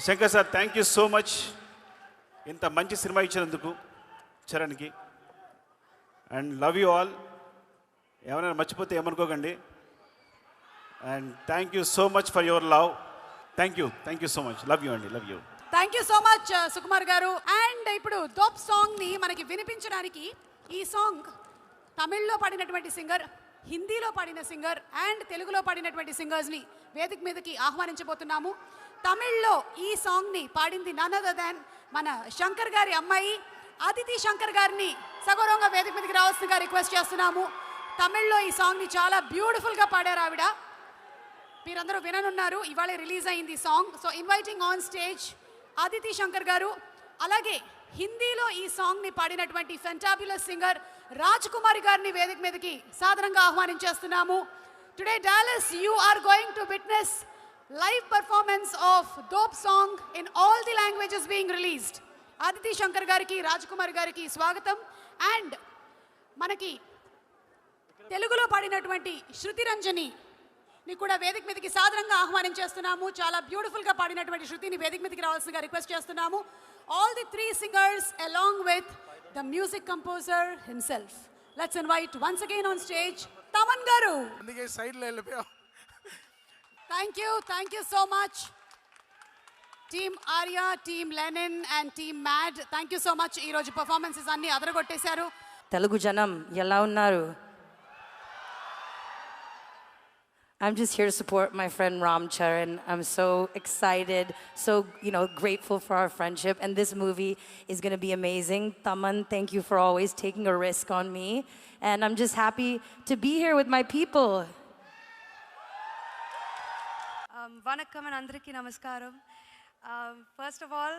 Shankar sir, thank you so much ఇంత మంచి సినిమా ఇచ్చినందుకు చరణ్కి. And love you all. ఏమైనా మర్చిపోతే ఏమనుకోకండి. And thank you so much for your love. Thank you so much. Love you అండి, love you. Thank you so much Sukumar గారు. అండ్ ఇప్పుడు దోప్ సాంగ్ని మనకి వినిపించడానికి ఈ సాంగ్ తమిళ్లో పాడినటువంటి సింగర్, హిందీలో పాడిన సింగర్ అండ్ తెలుగులో పాడినటువంటి సింగర్స్ని వేదిక మీదకి ఆహ్వానించబోతున్నాము. తమిళ్లో ఈ సాంగ్ని పాడింది నన్ అదర్ దాన్ మన శంకర్ గారి అమ్మాయి అదితి శంకర్ గారిని సగౌరవంగా వేదిక మీదకి రావాల్సిందిగా రిక్వెస్ట్ చేస్తున్నాము. తమిళ్లో ఈ సాంగ్ని చాలా బ్యూటిఫుల్గా పాడారు ఆవిడ. మీరందరూ విననున్నారు, ఇవాళ రిలీజ్ అయింది ఈ song. So inviting on stage Aditi Shankar గారు. అలాగే హిందీలో ఈ సాంగ్ని పాడినటువంటి ఫెంటాబులస్ సింగర్ రాజ్ కుమారి గారిని వేదిక మీదకి సాధారణంగా ఆహ్వానించేస్తున్నాము. Today Dallas you are going to witness live performance of dope song in all the languages being released. Aditi Shankar gariki, Rajkumar gariki swagatam. And manaki telugulo paadinatuvanti Shruti Ranjani ni kuda vedik midiki saadharanga ఆహ్వానించేస్తున్నాము. చాలా బ్యూటిఫుల్ గా పాడినటువంటి శృతిని వేదిక మీదకి రావాల్సిందిగా రిక్వెస్ట్ చేస్తున్నాము. All the three singers along with the music composer himself. Let's invite once again on stage Taman garu. అందుకే సైడ్ లో వెళ్ళిపోయా. Thank you so much. Team Arya, Team Lenin and Team Mad. Thank you so much. ఈ రోజు పర్ఫార్మెన్సెస్ అన్ని అదరగొట్టేశారు. తెలుగు జనం ఎలా ఉన్నారు? I'm just here to support my friend Ram Charan. I'm so excited, so grateful for our friendship, and this movie is going to be amazing. Taman, thank you for always taking a risk on me, and I'm just happy to be here with my people. Vanakkam and Andariki Namaskaram. First of all,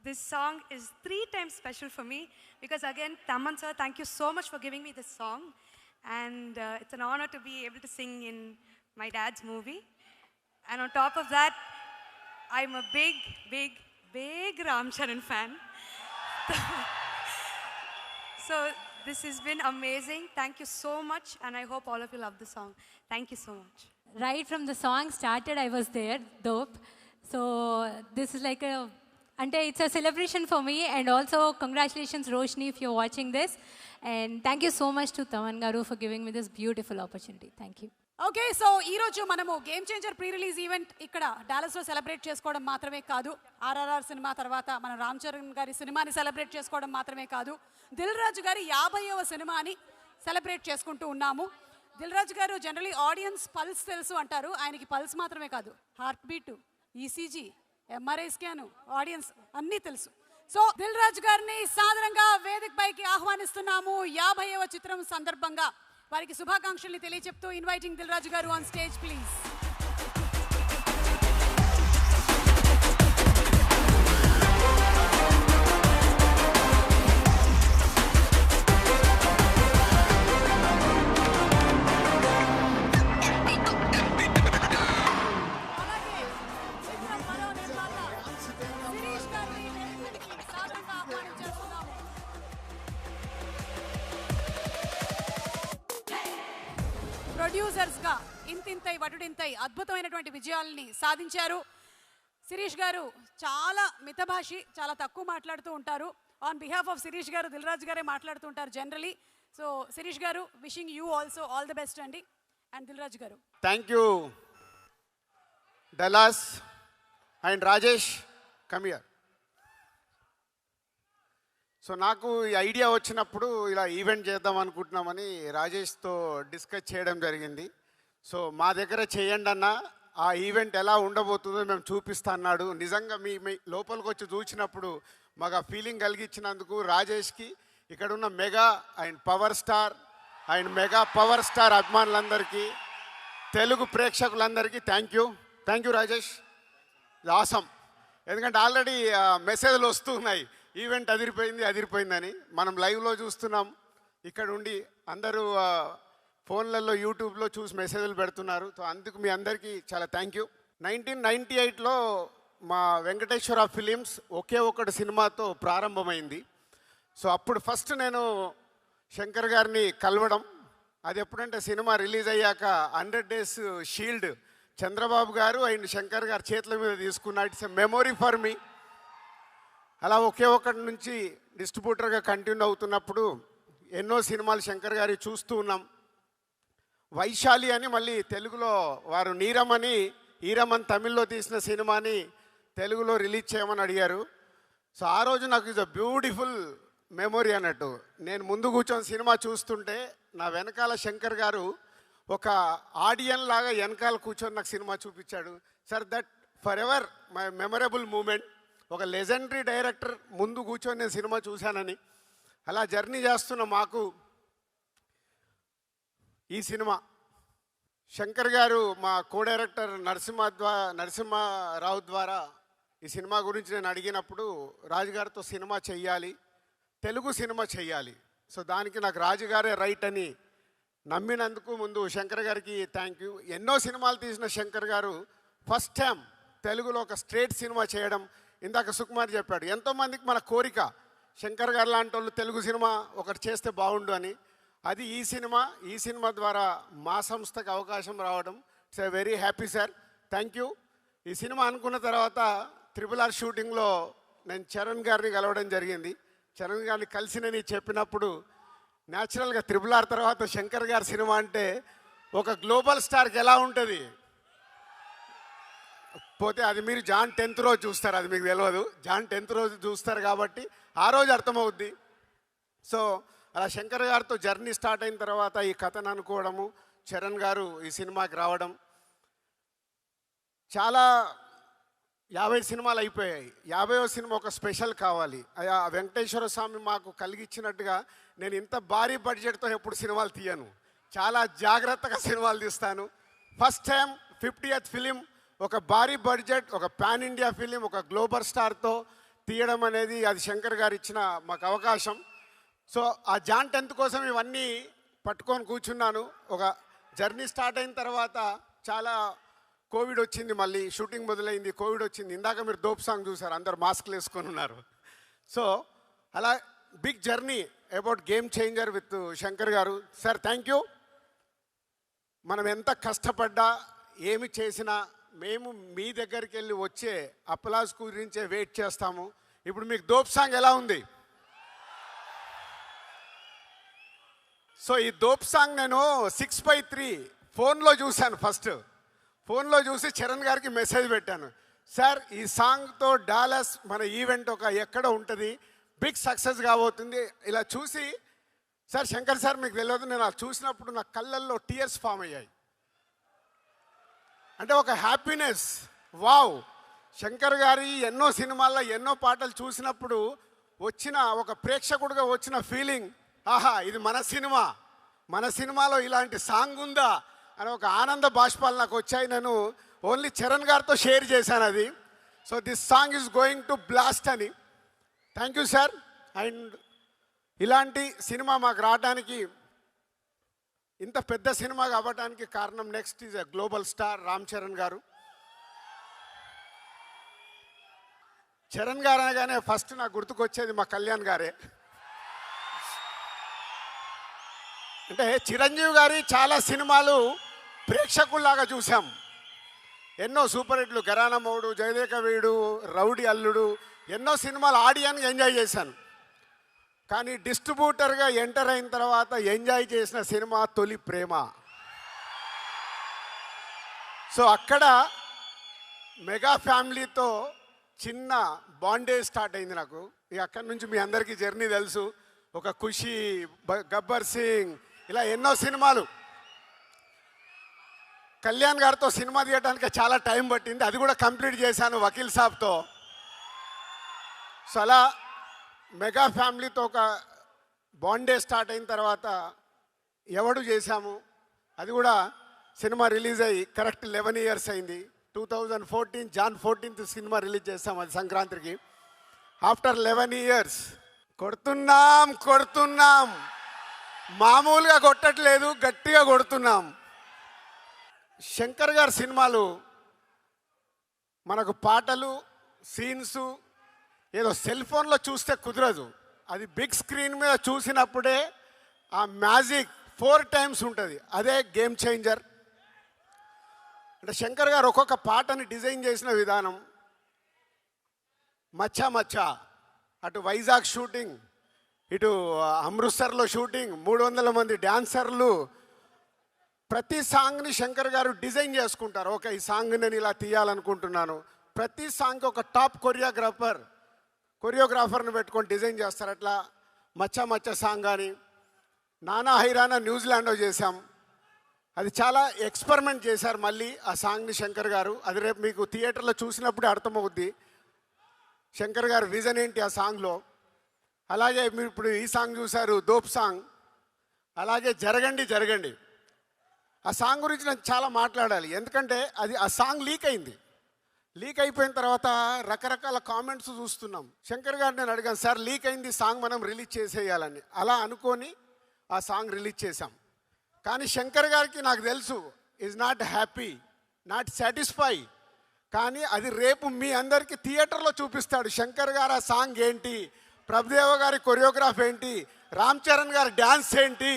this song is 3 times special for me because again, Taman sir, thank you so much for giving me this song, and it's an honor to be able to sing in my dad's movie. And on top of that, I'm a big Ram Charan fan. So this has been amazing. Thank you so much, and I hope all of you love the song. Thank you so much. Right from the song started, I was there, dope. So this is like it's a celebration for me, and also congratulations Roshni if you're watching this, and thank you so much to Taman garu for giving me this beautiful opportunity. Thank you. Okay, so ఈ రోజు మనము game changer pre release event ఇక్కడ డాలస్లో సెలబ్రేట్ చేసుకోవడం మాత్రమే కాదు, ఆర్ఆర్ఆర్ సినిమా తర్వాత మన రామ్ చరణ్ గారి సినిమాని సెలబ్రేట్ చేసుకోవడం మాత్రమే కాదు, దిల్ రాజు గారి 50వ సినిమాని సెలబ్రేట్ చేసుకుంటూ ఉన్నాము. దిల్ రాజు గారు జనరలీ ఆడియన్స్ పల్స్ తెలుసు అంటారు. ఆయనకి పల్స్ మాత్రమే కాదు, heart beat, ECG, MRI scan, audience అన్నీ తెలుసు. సో దిల్ రాజు గారిని సాధారణంగా వేదిక పైకి ఆహ్వానిస్తున్నాము. 50వ చిత్రం సందర్భంగా వారికి శుభాకాంక్షల్ని తెలియచెప్తూ ఇన్వైటింగ్ దిల్ రాజు గారు ఆన్ స్టేజ్ ప్లీజ్. ప్రొడ్యూసర్స్గా ఇంతింతై వటుడింతై అద్భుతమైనటువంటి విజయాల్ని సాధించారు. శిరీష్ గారు చాలా మితభాషి, చాలా తక్కువ మాట్లాడుతూ ఉంటారు. ఆన్ బిహాఫ్ ఆఫ్ శిరీష్ గారు దిల్ రాజు గారే మాట్లాడుతూ ఉంటారు జనరలీ. సో శిరీష్ గారు, wishing you also all the best అండి. అండ్ దిల్ రాజు గారు, thank you Dallas and Rajesh come here. So నాకు ఈ ఐడియా వచ్చినప్పుడు ఇలా ఈవెంట్ చేద్దాం అనుకుంటున్నామని రాజేష్తో డిస్కస్ చేయడం జరిగింది. సో మా దగ్గర చేయండి అన్న, ఆ ఈవెంట్ ఎలా ఉండబోతుందో మేము చూపిస్తా అన్నాడు. నిజంగా మీ లోపలికి వచ్చి చూసినప్పుడు మాకు ఆ ఫీలింగ్ కలిగించినందుకు రాజేష్కి, ఇక్కడున్న mega and power star and mega power star అభిమానులందరికీ, తెలుగు ప్రేక్షకులందరికీ థ్యాంక్ యూ రాజేష్. ఆసమ్. ఎందుకంటే ఆల్రెడీ మెసేజ్లు వస్తున్నాయి, ఈవెంట్ అదిరిపోయిందని. మనం లైవ్లో చూస్తున్నాం, ఇక్కడ ఉండి అందరూ ఫోన్లలో యూట్యూబ్లో చూసి మెసేజ్లు పెడుతున్నారు. సో అందుకు మీ అందరికీ చాలా థ్యాంక్ యూ. 1998లో మా వెంకటేశ్వర ఫిలిమ్స్ ఒకే ఒకటి సినిమాతో ప్రారంభమైంది. సో అప్పుడు ఫస్ట్ నేను శంకర్ గారిని కలవడం, అది ఎప్పుడంటే సినిమా రిలీజ్ అయ్యాక 100 డేస్ షీల్డ్ చంద్రబాబు గారు అండ్ శంకర్ గారు చేతుల మీద తీసుకున్న it's a memory for me. అలా ఒకే ఒకటి నుంచి డిస్ట్రిబ్యూటర్గా కంటిన్యూ అవుతున్నప్పుడు ఎన్నో సినిమాలు శంకర్ గారి చూస్తూ ఉన్నాం. వైశాలి అని మళ్ళీ తెలుగులో వారు నీరమని ఈరమన్ తమిళ్లో తీసిన సినిమాని తెలుగులో రిలీజ్ చేయమని అడిగారు. సో ఆ రోజు నాకు ఇది బ్యూటిఫుల్ మెమొరీ అన్నట్టు. నేను ముందు కూర్చొని సినిమా చూస్తుంటే నా వెనకాల శంకర్ గారు ఒక ఆడియన్ లాగా వెనకాల కూర్చొని నాకు సినిమా చూపించాడు. Sir that forever my memorable moment. ఒక లెజెండరీ డైరెక్టర్ ముందు కూర్చొని నేను సినిమా చూశానని. అలా జర్నీ చేస్తున్న మాకు ఈ సినిమా శంకర్ గారు మా కో డైరెక్టర్ నరసింహారావు ద్వారా ఈ సినిమా గురించి నేను అడిగినప్పుడు రాజుగారితో సినిమా చెయ్యాలి, తెలుగు సినిమా చెయ్యాలి. సో దానికి నాకు రాజుగారే రైట్ అని నమ్మినందుకు ముందు శంకర్ గారికి థ్యాంక్ యూ. ఎన్నో సినిమాలు తీసిన శంకర్ గారు ఫస్ట్ టైం తెలుగులో ఒక స్ట్రేట్ సినిమా చేయడం. ఇందాక సుకుమార్ చెప్పాడు, ఎంతోమందికి మన కోరిక శంకర్ గారు లాంటి వాళ్ళు తెలుగు సినిమా ఒకటి చేస్తే బాగుండు అని. అది ఈ సినిమా ద్వారా మా సంస్థకు అవకాశం రావడం it's a very happy sir, thank you. ఈ సినిమా అనుకున్న తర్వాత RRR షూటింగ్లో నేను చరణ్ గారిని కలవడం జరిగింది. చరణ్ గారిని కలిసి నేను చెప్పినప్పుడు న్యాచురల్గా RRR తర్వాత శంకర్ గారి సినిమా అంటే ఒక గ్లోబల్ స్టార్కి ఎలా ఉంటుంది పోతే అది మీరు జాన్ 10th రోజు చూస్తారు, అది మీకు తెలియదు. జాన్ 10th రోజు చూస్తారు కాబట్టి ఆ రోజు అర్థమవుద్ది. సో అలా శంకర్ గారితో జర్నీ స్టార్ట్ అయిన తర్వాత ఈ కథను అనుకోవడము, చరణ్ గారు ఈ సినిమాకి రావడం, చాలా 50 సినిమాలు అయిపోయాయి. 50వ సినిమా ఒక స్పెషల్ కావాలి. ఆ వెంకటేశ్వర స్వామి మాకు కలిగించినట్టుగా నేను ఇంత భారీ బడ్జెట్తో ఎప్పుడు సినిమాలు తీయను, చాలా జాగ్రత్తగా సినిమాలు తీస్తాను. ఫస్ట్ టైం 50th ఫిలిం ఒక భారీ బడ్జెట్, ఒక పాన్ ఇండియా ఫిలిం, ఒక గ్లోబల్ స్టార్తో తీయడం అనేది అది శంకర్ గారు ఇచ్చిన మాకు అవకాశం. సో ఆ జాన్ 10th కోసం ఇవన్నీ పట్టుకొని కూర్చున్నాను. ఒక జర్నీ స్టార్ట్ అయిన తర్వాత చాలా కోవిడ్ వచ్చింది, మళ్ళీ షూటింగ్ మొదలైంది, కోవిడ్ వచ్చింది. ఇందాక మీరు దోప్ సాంగ్ చూసారు, అందరు మాస్క్లు వేసుకొని ఉన్నారు. సో అలా big journey about game changer with Shankar గారు. Sir thank you. మనం ఎంత కష్టపడ్డా ఏమి చేసినా మేము మీ దగ్గరికి వెళ్ళి వచ్చే అప్లాస్ గురించే వెయిట్ చేస్తాము. ఇప్పుడు మీకు దోప్ సాంగ్ ఎలా ఉంది? సో ఈ దోప్ సాంగ్ నేను 6/3 ఫోన్లో చూశాను. ఫస్ట్ ఫోన్లో చూసి చరణ్ గారికి మెసేజ్ పెట్టాను, సార్ ఈ సాంగ్తో డాలస్ మన ఈవెంట్ ఒక ఎక్కడ ఉంటుంది, బిగ్ సక్సెస్ కాబోతుంది. ఇలా చూసి సార్ శంకర్ సార్ మీకు తెలియదు, నేను అలా చూసినప్పుడు నా కళ్ళల్లో టీయర్స్ ఫామ్ అయ్యాయి. అంటే ఒక హ్యాపీనెస్, వావ్. శంకర్ గారి ఎన్నో సినిమాల్లో ఎన్నో పాటలు చూసినప్పుడు వచ్చిన ఒక ప్రేక్షకుడిగా వచ్చిన ఫీలింగ్, ఆహా ఇది మన సినిమాలో ఇలాంటి సాంగ్ ఉందా అని ఒక ఆనంద బాష్పాలు నాకు వచ్చాయి. నేను ఓన్లీ చరణ్ గారితో షేర్ చేశాను అది. So this song is going to blast అని. Thank you sir. అండ్ ఇలాంటి సినిమా మాకు రావడానికి, ఇంత పెద్ద సినిమా కావడానికి కారణం next is a global star Ram Charan గారు. చరణ్ గారు అనగానే ఫస్ట్ నాకు గుర్తుకొచ్చేది మా కళ్యాణ్ గారే. అంటే చిరంజీవి గారి చాలా సినిమాలు ప్రేక్షకుల్లాగా చూసాం. ఎన్నో సూపర్ హిట్లు, ఘరానా మౌడు, జయదేక వీడు, రౌడీ అల్లుడు, ఎన్నో సినిమాలు ఆడియన్గా ఎంజాయ్ చేశాను. కానీ డిస్ట్రిబ్యూటర్గా ఎంటర్ అయిన తర్వాత ఎంజాయ్ చేసిన సినిమా తొలి ప్రేమ. సో అక్కడ మెగా ఫ్యామిలీతో చిన్న బాండేజ్ స్టార్ట్ అయింది నాకు. ఇక అక్కడి నుంచి మీ అందరికీ జర్నీ తెలుసు. ఒక ఖుషి, గబ్బర్ సింగ్, ఇలా ఎన్నో సినిమాలు. కళ్యాణ్ గారితో సినిమా తీయడానికి చాలా టైం పట్టింది, అది కూడా కంప్లీట్ చేశాను వకీల్ సాబ్తో. సో అలా మెగా ఫ్యామిలీతో ఒక బాండే స్టార్ట్ అయిన తర్వాత ఎవడు చేశాము, అది కూడా సినిమా రిలీజ్ అయ్యి కరెక్ట్ 11 years అయింది. 2014 జాన్ 14th సినిమా రిలీజ్ చేస్తాం, అది సంక్రాంతికి. ఆఫ్టర్ 11 years కొడుతున్నాం, మామూలుగా కొట్టట్లేదు, గట్టిగా కొడుతున్నాం. శంకర్ గారి సినిమాలు మనకు పాటలు, సీన్స్ ఏదో సెల్ ఫోన్లో చూస్తే కుదరదు. అది బిగ్ స్క్రీన్ మీద చూసినప్పుడే ఆ మ్యాజిక్ 4 టైమ్స్ ఉంటుంది. అదే గేమ్ చేంజర్. అంటే శంకర్ గారు ఒక్కొక్క పాటని డిజైన్ చేసిన విధానం, మచ్చా మచ్చా, అటు వైజాగ్ షూటింగ్, ఇటు అమృత్సర్లో షూటింగ్, 300 మంది డాన్సర్లు, ప్రతి సాంగ్ని శంకర్ గారు డిజైన్ చేసుకుంటారు. ఓకే, ఈ సాంగ్ నేను ఇలా తీయాలనుకుంటున్నాను. ప్రతి సాంగ్కి ఒక టాప్ కొరియోగ్రాఫర్ని పెట్టుకొని డిజైన్ చేస్తారు. అట్లా మచ్చా మచ్చా సాంగ్ కానీ, నానా హైరానా న్యూజిలాండ్లో చేశాం. అది చాలా ఎక్స్పెరిమెంట్ చేశారు మళ్ళీ ఆ సాంగ్ని శంకర్ గారు. అది రేపు మీకు థియేటర్లో చూసినప్పుడే అర్థమవుద్ది శంకర్ గారు విజన్ ఏంటి ఆ సాంగ్లో. అలాగే మీరు ఇప్పుడు ఈ సాంగ్ చూశారు, దోప్ సాంగ్. అలాగే జరగండి జరగండి, ఆ సాంగ్ గురించి నేను చాలా మాట్లాడాలి. ఎందుకంటే ఆ సాంగ్ లీక్ అయింది. లీక్ అయిపోయిన తర్వాత రకరకాల కామెంట్స్ చూస్తున్నాం. శంకర్ గారు నేను అడిగాను, సార్ లీక్ అయింది సాంగ్, మనం రిలీజ్ చేసేయాలని. అలా అనుకొని ఆ సాంగ్ రిలీజ్ చేశాం. కానీ శంకర్ గారికి నాకు తెలుసు is not happy, not satisfy. కానీ అది రేపు మీ అందరికీ థియేటర్లో చూపిస్తాడు. శంకర్ గారు ఆ సాంగ్ ఏంటి, ప్రభుదేవ గారి కొరియోగ్రాఫ్ ఏంటి, రామ్ చరణ్ గారి డ్యాన్స్ ఏంటి,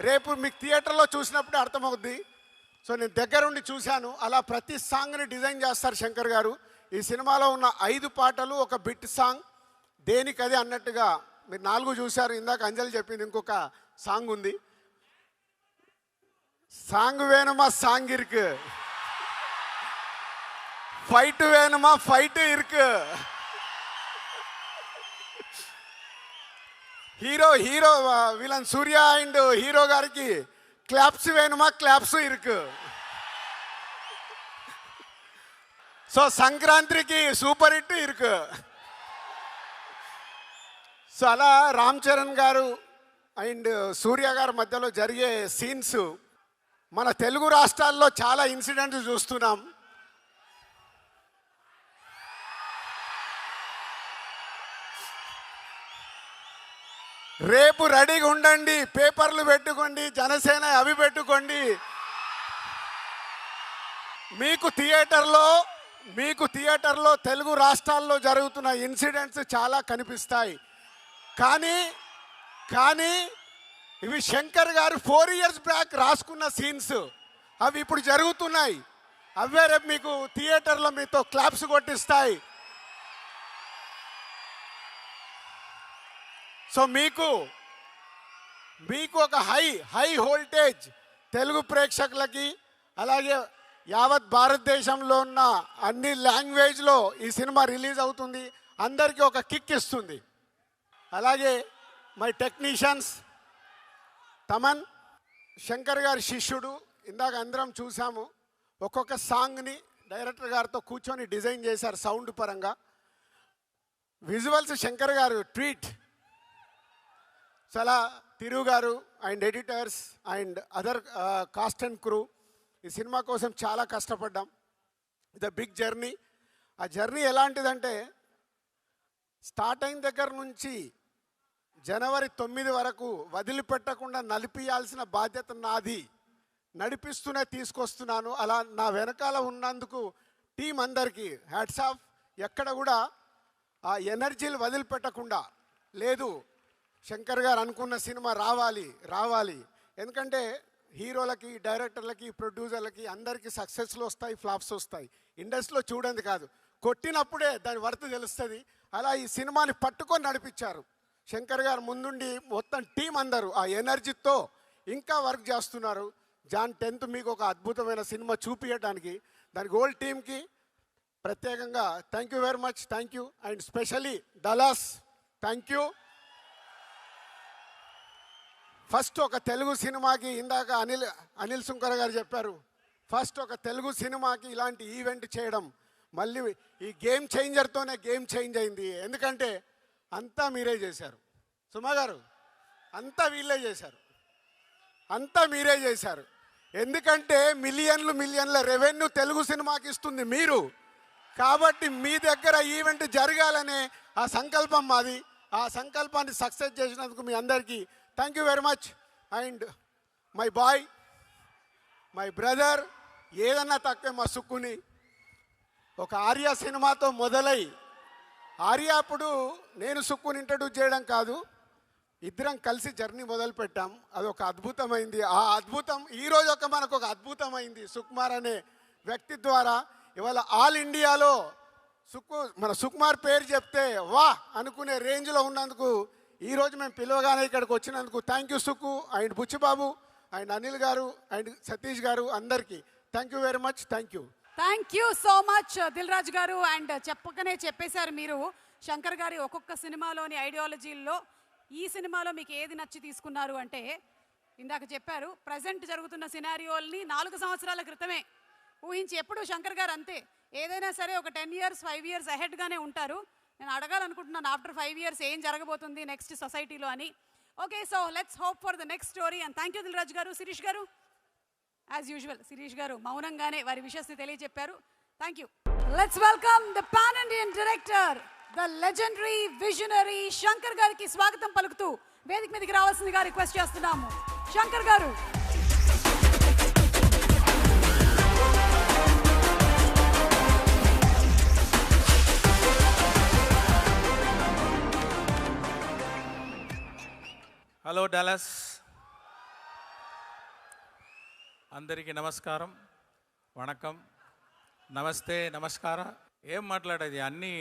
రేపు మీకు థియేటర్లో చూసినప్పుడే అర్థమవుద్ది. సో నేను దగ్గరుండి చూశాను. అలా ప్రతి సాంగ్ని డిజైన్ చేస్తారు శంకర్ గారు. ఈ సినిమాలో ఉన్న 5 పాటలు ఒక బిట్ సాంగ్, దేనికదే అన్నట్టుగా. మీరు 4 చూశారు, ఇందాక అంజలి చెప్పింది ఇంకొక సాంగ్ ఉంది. సాంగ్ వేணுమా సాంగ్ ఇరుకు, ఫైట్ వేணுమా ఫైట్ ఇరుకు, hero villain Surya and hero గారికి క్లాప్స్ వేணுమా క్లాప్స్ ఇరుకు. సో సంక్రాంతికి సూపర్ హిట్ ఇరుకు. సో అలా రామ్ చరణ్ గారు అండ్ సూర్య గారి మధ్యలో జరిగే సీన్స్ మన తెలుగు రాష్ట్రాల్లో చాలా ఇన్సిడెంట్స్ చూస్తున్నాం. రేపు రెడీగా ఉండండి, పేపర్లు పెట్టుకోండి, జనసేన అవి పెట్టుకోండి. మీకు థియేటర్లో తెలుగు రాష్ట్రాల్లో జరుగుతున్న ఇన్సిడెంట్స్ చాలా కనిపిస్తాయి. కానీ ఇవి శంకర్ గారు 4 years బ్యాక్ రాసుకున్న సీన్స్, అవి ఇప్పుడు జరుగుతున్నాయి. అవే రేపు మీకు థియేటర్లో మీతో క్లాప్స్ కొట్టిస్తాయి. సో మీకు ఒక హై వోల్టేజ్ తెలుగు ప్రేక్షకులకి, అలాగే యావత్ భారతదేశంలో ఉన్న అన్ని లాంగ్వేజ్లో ఈ సినిమా రిలీజ్ అవుతుంది. అందరికీ ఒక కిక్ ఇస్తుంది. అలాగే మై టెక్నీషియన్స్, తమన్ శంకర్ గారి శిష్యుడు. ఇందాక అందరం చూసాము, ఒక్కొక్క సాంగ్ని డైరెక్టర్ గారితో కూర్చొని డిజైన్ చేశారు సౌండ్ పరంగా. విజువల్స్ శంకర్ గారు ట్వీట్. చాలా తిరు గారు and editors and other cast and crew ఈ సినిమా కోసం చాలా కష్టపడ్డాం. The big journey. ఆ జర్నీ ఎలాంటిదంటే స్టార్ట్ అయిన దగ్గర నుంచి జనవరి 9 వరకు వదిలిపెట్టకుండా నడిపియాల్సిన బాధ్యత నాది. నడిపిస్తూనే తీసుకొస్తున్నాను. అలా నా వెనకాల ఉన్నందుకు టీం అందరికీ హ్యాట్స్ ఆఫ్. ఎక్కడ కూడా ఆ ఎనర్జీలు వదిలిపెట్టకుండా లేదు, శంకర్ గారు అనుకున్న సినిమా రావాలి. ఎందుకంటే హీరోలకి, డైరెక్టర్లకి, ప్రొడ్యూసర్లకి అందరికీ సక్సెస్లు వస్తాయి, ఫ్లాప్స్ వస్తాయి. ఇండస్ట్రీలో చూడండి కాదు, కొట్టినప్పుడే దాని వర్త్ తెలుస్తుంది. అలా ఈ సినిమాని పట్టుకొని నడిపించారు శంకర్ గారు. ముందుండి మొత్తం టీం అందరూ ఆ ఎనర్జీతో ఇంకా వర్క్ చేస్తున్నారు. జాన్ 10th మీకు ఒక అద్భుతమైన సినిమా చూపించడానికి దానికి హోల్ టీమ్కి ప్రత్యేకంగా thank you very much. Thank you. And specially Dallas thank you. First ఒక తెలుగు సినిమాకి, ఇందాక అనిల్ సుంకర్ గారు చెప్పారు, ఫస్ట్ ఒక తెలుగు సినిమాకి ఇలాంటి ఈవెంట్ చేయడం, మళ్ళీ ఈ గేమ్ చేంజర్తోనే గేమ్ చేంజ్ అయింది. ఎందుకంటే అంతా మీరే చేశారు. సుమా గారు, అంతా వీళ్ళే చేశారు, అంతా మీరే చేశారు. ఎందుకంటే మిలియన్ల రెవెన్యూ తెలుగు సినిమాకి ఇస్తుంది మీరు. కాబట్టి మీ దగ్గర ఈవెంట్ జరగాలనే ఆ సంకల్పం మాది. ఆ సంకల్పాన్ని సక్సెస్ చేసినందుకు మీ అందరికీ thank you very much. And my boy, my brother, ఏదన్నా తక్కువే మా సుక్కుని. ఒక ఆర్య సినిమాతో మొదలై, ఆర్య అప్పుడు నేను సుక్కుని ఇంట్రడ్యూస్ చేయడం కాదు, ఇద్దరం కలిసి జర్నీ మొదలు పెట్టాం. అది ఒక అద్భుతమైంది. ఆ అద్భుతం ఈరోజు మనకు ఒక అద్భుతమైంది సుకుమార్ అనే వ్యక్తి ద్వారా. ఇవాళ ఆల్ ఇండియాలో మన సుకుమార్ పేరు చెప్తే వా అనుకునే రేంజ్లో ఉన్నందుకు ఈరోజు మేము పిలవగానే ఇక్కడికి వచ్చినందుకు thank you Suku and Buchibabu and Anil గారు అండ్ సతీష్ గారు అందరికీ thank you very much. Thank you. Thank you so much Dil Raju గారు. అండ్ చెప్పకనే చెప్పేశారు మీరు శంకర్ గారి ఒక్కొక్క సినిమాలోని ఐడియాలజీల్లో ఈ సినిమాలో మీకు ఏది నచ్చి తీసుకున్నారు అంటే ఇందాక చెప్పారు ప్రజెంట్ జరుగుతున్న సినారియోల్ని 4 సంవత్సరాల క్రితమే ఊహించి ఎప్పుడు శంకర్ గారు అంతే ఏదైనా సరే ఒక 10 years 5 years అహెడ్గానే ఉంటారు. నేను అడగాలనుకుంటున్నాను ఆఫ్టర్ 5 years ఏం జరగబోతుంది నెక్స్ట్ సొసైటీలో అని. Okay, so let's hope for the next story and thank you Dil Raju గారు. శిరీష్ గారు యాజ్ యూజువల్ శిరీష్ గారు మౌనంగానే వారి విషయాన్ని తెలియజెప్పారు. Thank you. Let's welcome the pan Indian director the legendary visionary Shankar గారికి స్వాగతం పలుకుతూ వేదిక మీదకి రావాల్సిందిగా రిక్వెస్ట్ చేస్తున్నాము. శంకర్ గారు. హలో డాలస్, అందరికీ నమస్కారం, వణకం, నమస్తే, నమస్కార. ఏం మాట్లాడేది అన్నీ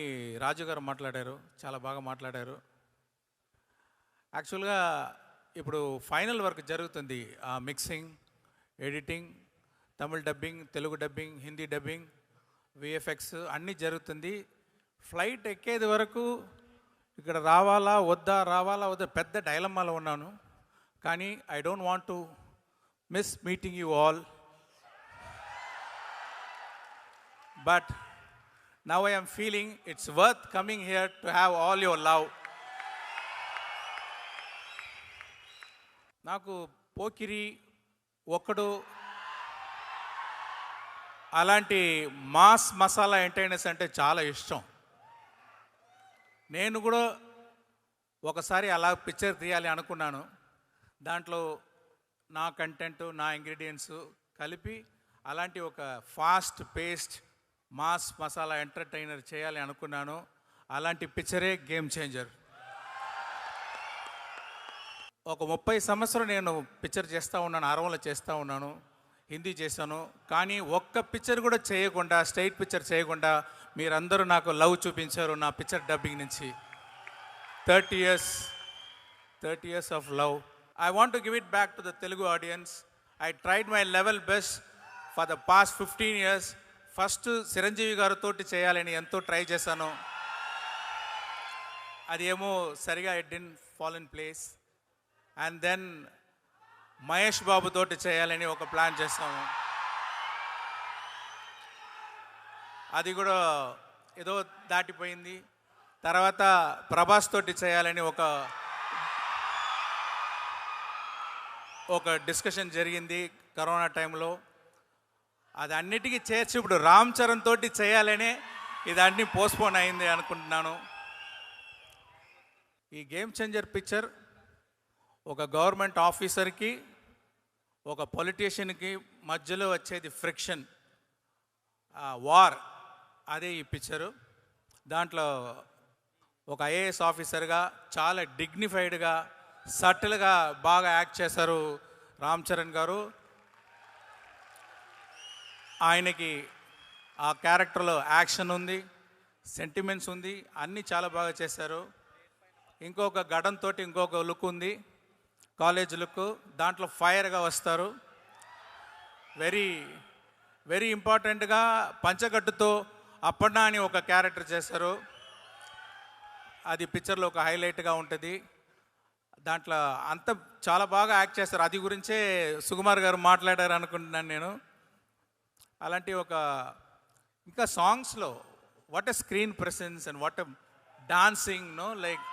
రాజు గారు మాట్లాడారు, చాలా బాగా మాట్లాడారు. యాక్చువల్గా ఇప్పుడు ఫైనల్ వర్క్ జరుగుతుంది. Mixing, editing, Tamil dubbing, Telugu dubbing, Hindi dubbing, VFX అన్నీ జరుగుతుంది. ఫ్లైట్ ఎక్కేది వరకు ఇక్కడ రావాలా వద్దా పెద్ద డైలమాలో ఉన్నాను. కానీ I don't want to miss meeting you all. But now I am feeling it's worth coming here to have all your love. నాకు పోకిరి, ఒక్కడు అలాంటి మాస్ మసాలా ఎంటర్టైనర్స్ అంటే చాలా ఇష్టం. నేను కూడా ఒకసారి అలా పిక్చర్ తీయాలి అనుకున్నాను. దాంట్లో నా కంటెంట్, నా ఇంగ్రీడియంట్స్ కలిపి అలాంటి ఒక fast paced mass masala entertainer చేయాలి అనుకున్నాను. అలాంటి పిక్చరే గేమ్ చేంజర్. ఒక 30 సంవత్సరం నేను పిక్చర్ చేస్తూ ఉన్నాను, అరవలో చేస్తూ ఉన్నాను, హిందీ చేశాను. కానీ ఒక్క పిక్చర్ కూడా చేయకుండా, స్ట్రైట్ పిక్చర్ చేయకుండా మీరందరూ నాకు లవ్ చూపించారు నా పిక్చర్ డబ్బింగ్ నుంచి. 30 years of love. I want to give it back to the Telugu audience. I tried my level best for the past 15 years. First Chiranjeevi గారితో చేయాలని ఎంతో ట్రై చేశాను. అది ఏమో సరిగా it didn't fall in place. And then Mahesh Babu తోటి చేయాలని ఒక ప్లాన్ చేస్తాము. అది కూడా ఏదో దాటిపోయింది. తర్వాత ప్రభాస్ తోటి చేయాలని ఒక డిస్కషన్ జరిగింది కరోనా టైంలో. అది అన్నిటికీ చేర్చి ఇప్పుడు రామ్ చరణ్ తోటి చేయాలని ఇదన్నీ పోస్ట్పోన్ అయింది అనుకుంటున్నాను. ఈ గేమ్ చేంజర్ పిక్చర్ ఒక గవర్నమెంట్ ఆఫీసర్కి ఒక పొలిటీషియన్కి మధ్యలో వచ్చేది ఫ్రిక్షన్, వార్, అదే ఈ పిక్చరు. దాంట్లో ఒక ఐఏఎస్ ఆఫీసర్గా చాలా డిగ్నిఫైడ్గా సటిల్గా బాగా యాక్ట్ చేశారు రామ్ చరణ్ గారు. ఆయనకి ఆ క్యారెక్టర్లో యాక్షన్ ఉంది, సెంటిమెంట్స్ ఉంది, అన్నీ చాలా బాగా చేశారు. ఇంకొక గడంతో ఇంకొక లుక్ ఉంది, కాలేజ్ లుక్. దాంట్లో ఫైర్గా వస్తారు. వెరీ వెరీ ఇంపార్టెంట్గా పంచగట్టుతో అప్పన్నా అని ఒక క్యారెక్టర్ చేశారు. అది పిక్చర్లో ఒక హైలైట్గా ఉంటుంది. దాంట్లో అంత చాలా బాగా యాక్ట్ చేస్తారు. అది గురించే సుకుమార్ గారు మాట్లాడారు అనుకుంటున్నాను నేను. అలాంటి ఒక ఇంకా సాంగ్స్లో what a screen presence and what a dancing, no like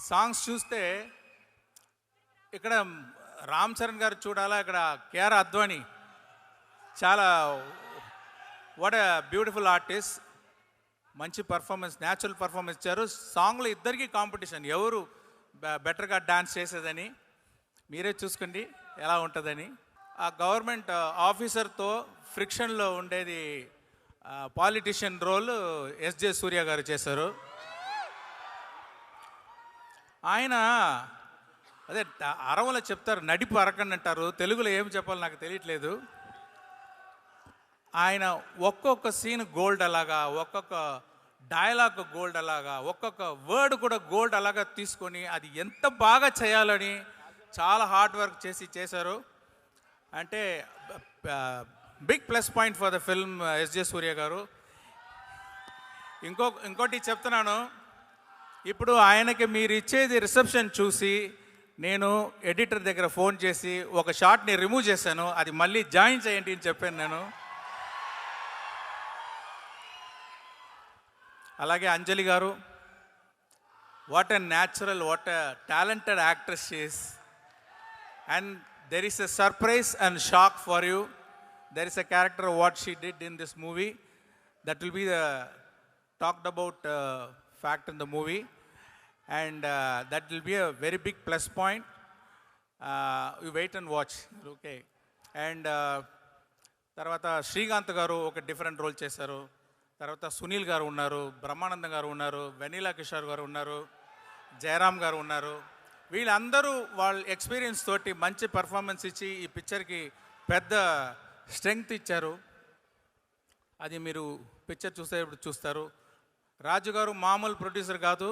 songs చూస్తే ఇక్కడ రామ్ చరణ్ గారు చూడాలా, ఇక్కడ కేఆర్ అద్వానీ చాలా వాట్ ఎ బ్యూటిఫుల్ ఆర్టిస్ట్. మంచి పర్ఫార్మెన్స్, న్యాచురల్ పర్ఫార్మెన్స్ ఇచ్చారు. సాంగ్లో ఇద్దరికి కాంపిటీషన్, ఎవరు బెటర్గా డాన్స్ చేసేదని. మీరే చూసుకోండి ఎలా ఉంటుందని. ఆ గవర్నమెంట్ ఆఫీసర్తో ఫ్రిక్షన్లో ఉండేది పాలిటిషియన్ రోల్ ఎస్జే సూర్య గారు చేశారు. ఆయన అదే అరవలో చెప్తారు, నడిపు అరకండి అంటారు, తెలుగులో ఏం చెప్పాలో నాకు తెలియట్లేదు. ఆయన ఒక్కొక్క సీన్ గోల్డ్ అలాగా, ఒక్కొక్క డైలాగ్ గోల్డ్ అలాగా, ఒక్కొక్క వర్డ్ కూడా గోల్డ్ అలాగా తీసుకొని అది ఎంత బాగా చేయాలని చాలా హార్డ్ వర్క్ చేశారు. అంటే big plus point for the film SJ Surya గారు. ఇంకోటి చెప్తున్నాను, ఇప్పుడు ఆయనకి మీరు ఇచ్చేది రిసెప్షన్ చూసి నేను ఎడిటర్ దగ్గర ఫోన్ చేసి ఒక షాట్ని రిమూవ్ చేశాను, అది మళ్ళీ జాయిన్ చేయండి అని చెప్పాను నేను. అలాగే అంజలి గారు, what a natural, what a talented actress she's. And there is a surprise and shock for you. There is a character what she did in this movie that will be the talked about fact in the movie, and that will be a very big plus point. You wait and watch, okay. And తర్వాత శ్రీకాంత్ గారు ఒక డిఫరెంట్ రోల్ చేశారు. తర్వాత సునీల్ గారు ఉన్నారు, బ్రహ్మానందం గారు ఉన్నారు, వెనీలా కిషోర్ గారు ఉన్నారు, జయరామ్ గారు ఉన్నారు. వీళ్ళందరూ వాళ్ళ ఎక్స్పీరియన్స్ తోటి మంచి పర్ఫార్మెన్స్ ఇచ్చి ఈ పిక్చర్కి పెద్ద స్ట్రెంగ్త్ ఇచ్చారు. అది మీరు పిక్చర్ చూసేటప్పుడు చూస్తారు. రాజు గారు మామూలు ప్రొడ్యూసర్ కాదు,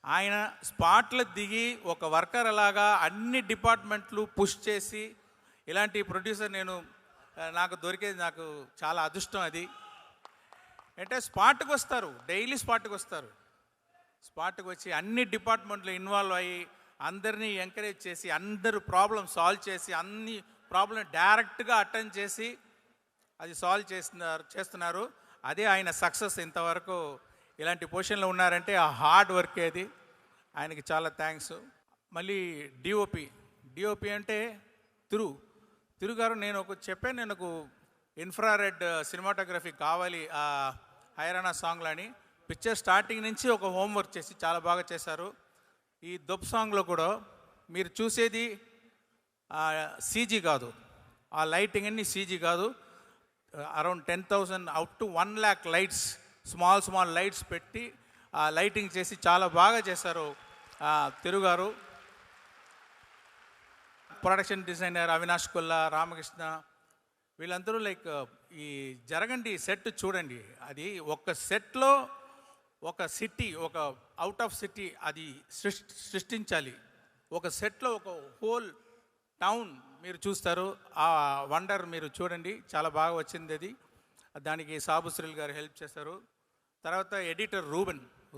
ఆయన స్పాట్లో దిగి ఒక వర్కర్ అలాగా అన్ని డిపార్ట్మెంట్లు పుష్ చేసి ఇలాంటి ప్రొడ్యూసర్ నాకు దొరికేది నాకు చాలా అదృష్టం. అది అంటే స్పాట్కి వస్తారు, డైలీ స్పాట్కి వస్తారు. స్పాట్కి వచ్చి అన్ని డిపార్ట్మెంట్లు ఇన్వాల్వ్ అయ్యి అందరినీ ఎంకరేజ్ చేసి అందరూ ప్రాబ్లం సాల్వ్ చేసి అన్ని ప్రాబ్లం డైరెక్ట్గా అటెండ్ చేసి అది సాల్వ్ చేస్తున్నారు. అదే ఆయన సక్సెస్. ఇంతవరకు ఇలాంటి పొజిషన్లో ఉన్నారంటే ఆ హార్డ్ వర్క్ అది. ఆయనకి చాలా థ్యాంక్స్. మళ్ళీ డిఓపి అంటే తిరు గారు, నేను నాకు ఇన్ఫ్రారెడ్ సినిమాటోగ్రఫీ కావాలి ఆ హైరానా సాంగ్లో అని. పిక్చర్ స్టార్టింగ్ నుంచి ఒక హోంవర్క్ చేసి చాలా బాగా చేశారు. ఈ దొబ్ సాంగ్లో కూడా మీరు చూసేది సీజీ కాదు, ఆ లైటింగ్ అన్ని సీజీ కాదు. Around 10,000 up to 1 lakh lights, small lights పెట్టి లైటింగ్ చేసి చాలా బాగా చేశారు తిరుగారు. ప్రొడక్షన్ డిజైనర్ అవినాష్ కొల్లా, రామకృష్ణ, వీళ్ళందరూ ఈ జరగండి సెట్ చూడండి. అది ఒక సెట్లో ఒక సిటీ, ఒక అవుట్ ఆఫ్ సిటీ అది సృష్టించాలి. ఒక సెట్లో ఒక హోల్ టౌన్ మీరు చూస్తారు. ఆ వండర్ మీరు చూడండి, చాలా బాగా వచ్చింది అది. దానికి సాబు శ్రీల్ గారు హెల్ప్ చేశారు. తర్వాత ఎడిటర్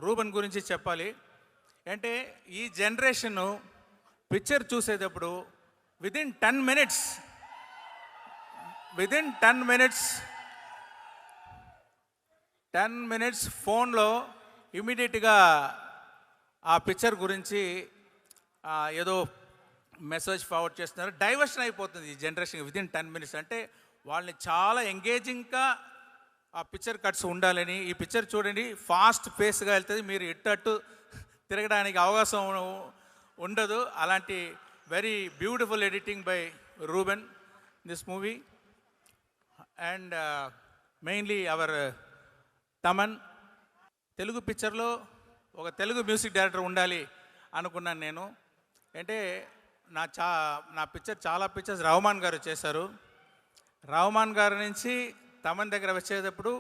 రూబెన్ గురించి చెప్పాలి. అంటే ఈ జనరేషను పిక్చర్ చూసేటప్పుడు విదిన్ 10 minutes ఫోన్లో ఇమీడియట్గా ఆ పిక్చర్ గురించి ఏదో మెసేజ్ ఫార్వర్డ్ చేస్తున్నారు. డైవర్షన్ అయిపోతుంది ఈ జనరేషన్ విదిన్ 10 minutes. అంటే వాళ్ళని చాలా ఎంగేజింగ్గా ఆ పిక్చర్ కట్స్ ఉండాలని. ఈ పిక్చర్ చూడండి, ఫాస్ట్ పేస్గా వెళ్తుంది, మీరు ఇట్టట్టు తిరగడానికి అవకాశం ఉండదు. అలాంటి very beautiful editing by Ruben this movie. And mainly our Thaman. Telugu పిక్చర్లో ఒక తెలుగు మ్యూజిక్ డైరెక్టర్ ఉండాలి అనుకున్నాను నేను. అంటే నా పిక్చర్ చాలా పిక్చర్స్ రహమాన్ గారు చేశారు. రహమాన్ గారి నుంచి తమన్ దగ్గర వచ్చేటప్పుడు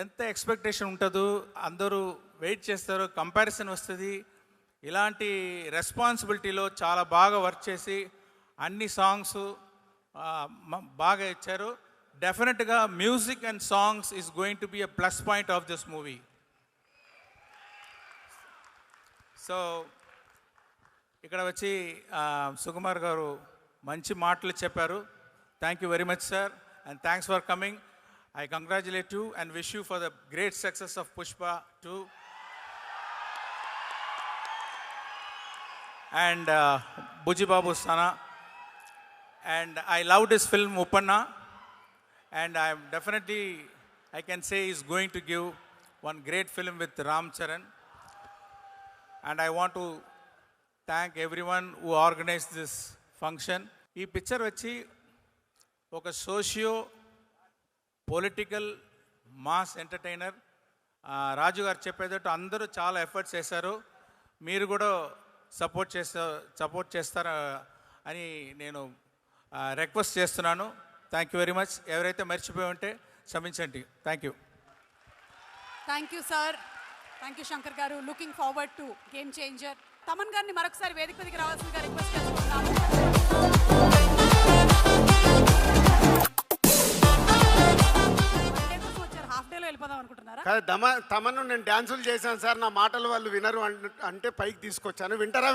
ఎంత ఎక్స్పెక్టేషన్ ఉంటుందో, అందరూ వెయిట్ చేస్తారు, కంపారిజన్ వస్తుంది. ఇలాంటి రెస్పాన్సిబిలిటీలో చాలా బాగా వర్క్ చేసి అన్ని సాంగ్స్ బాగా ఇచ్చారు. డెఫినెట్గా music and songs is going to be a plus point of this movie. So ఇక్కడ వచ్చి సుకుమార్ గారు మంచి మాటలు చెప్పారు. Thank you very much sir, and thanks for coming. I congratulate you and wish you for the great success of Pushpa 2. And Buji Babu Sana, and I loved his film Uppanna, and I can say he's going to give one great film with Ram Charan. And I want to thank everyone who organized this function. Ee picture vachi oka socio political mass entertainer Raju garu cheppedettu andaru chaala efforts chesaru. మీరు కూడా సపోర్ట్ చేస్తారా అని నేను రిక్వెస్ట్ చేస్తున్నాను. Thank you very much. ఎవరైతే మర్చిపోయి ఉంటే క్షమించండి. Thank you. Thank you sir. Thank you Shankar గారు. Looking forward to game changer. Thaman గారిని మరొకసారి వేదిక మీదకి రావాల్సిందిగా రిక్వెస్ట్ చేస్తున్నాము. హాఫ్ డేలో వెళ్ళిపోదాం అనుకుంటున్నారా? తమను నేను డ్యాన్సులు చేశాను సార్, నా మాటలు వాళ్ళు వినరు అంటే పైకి తీసుకొచ్చాను. వింటారా?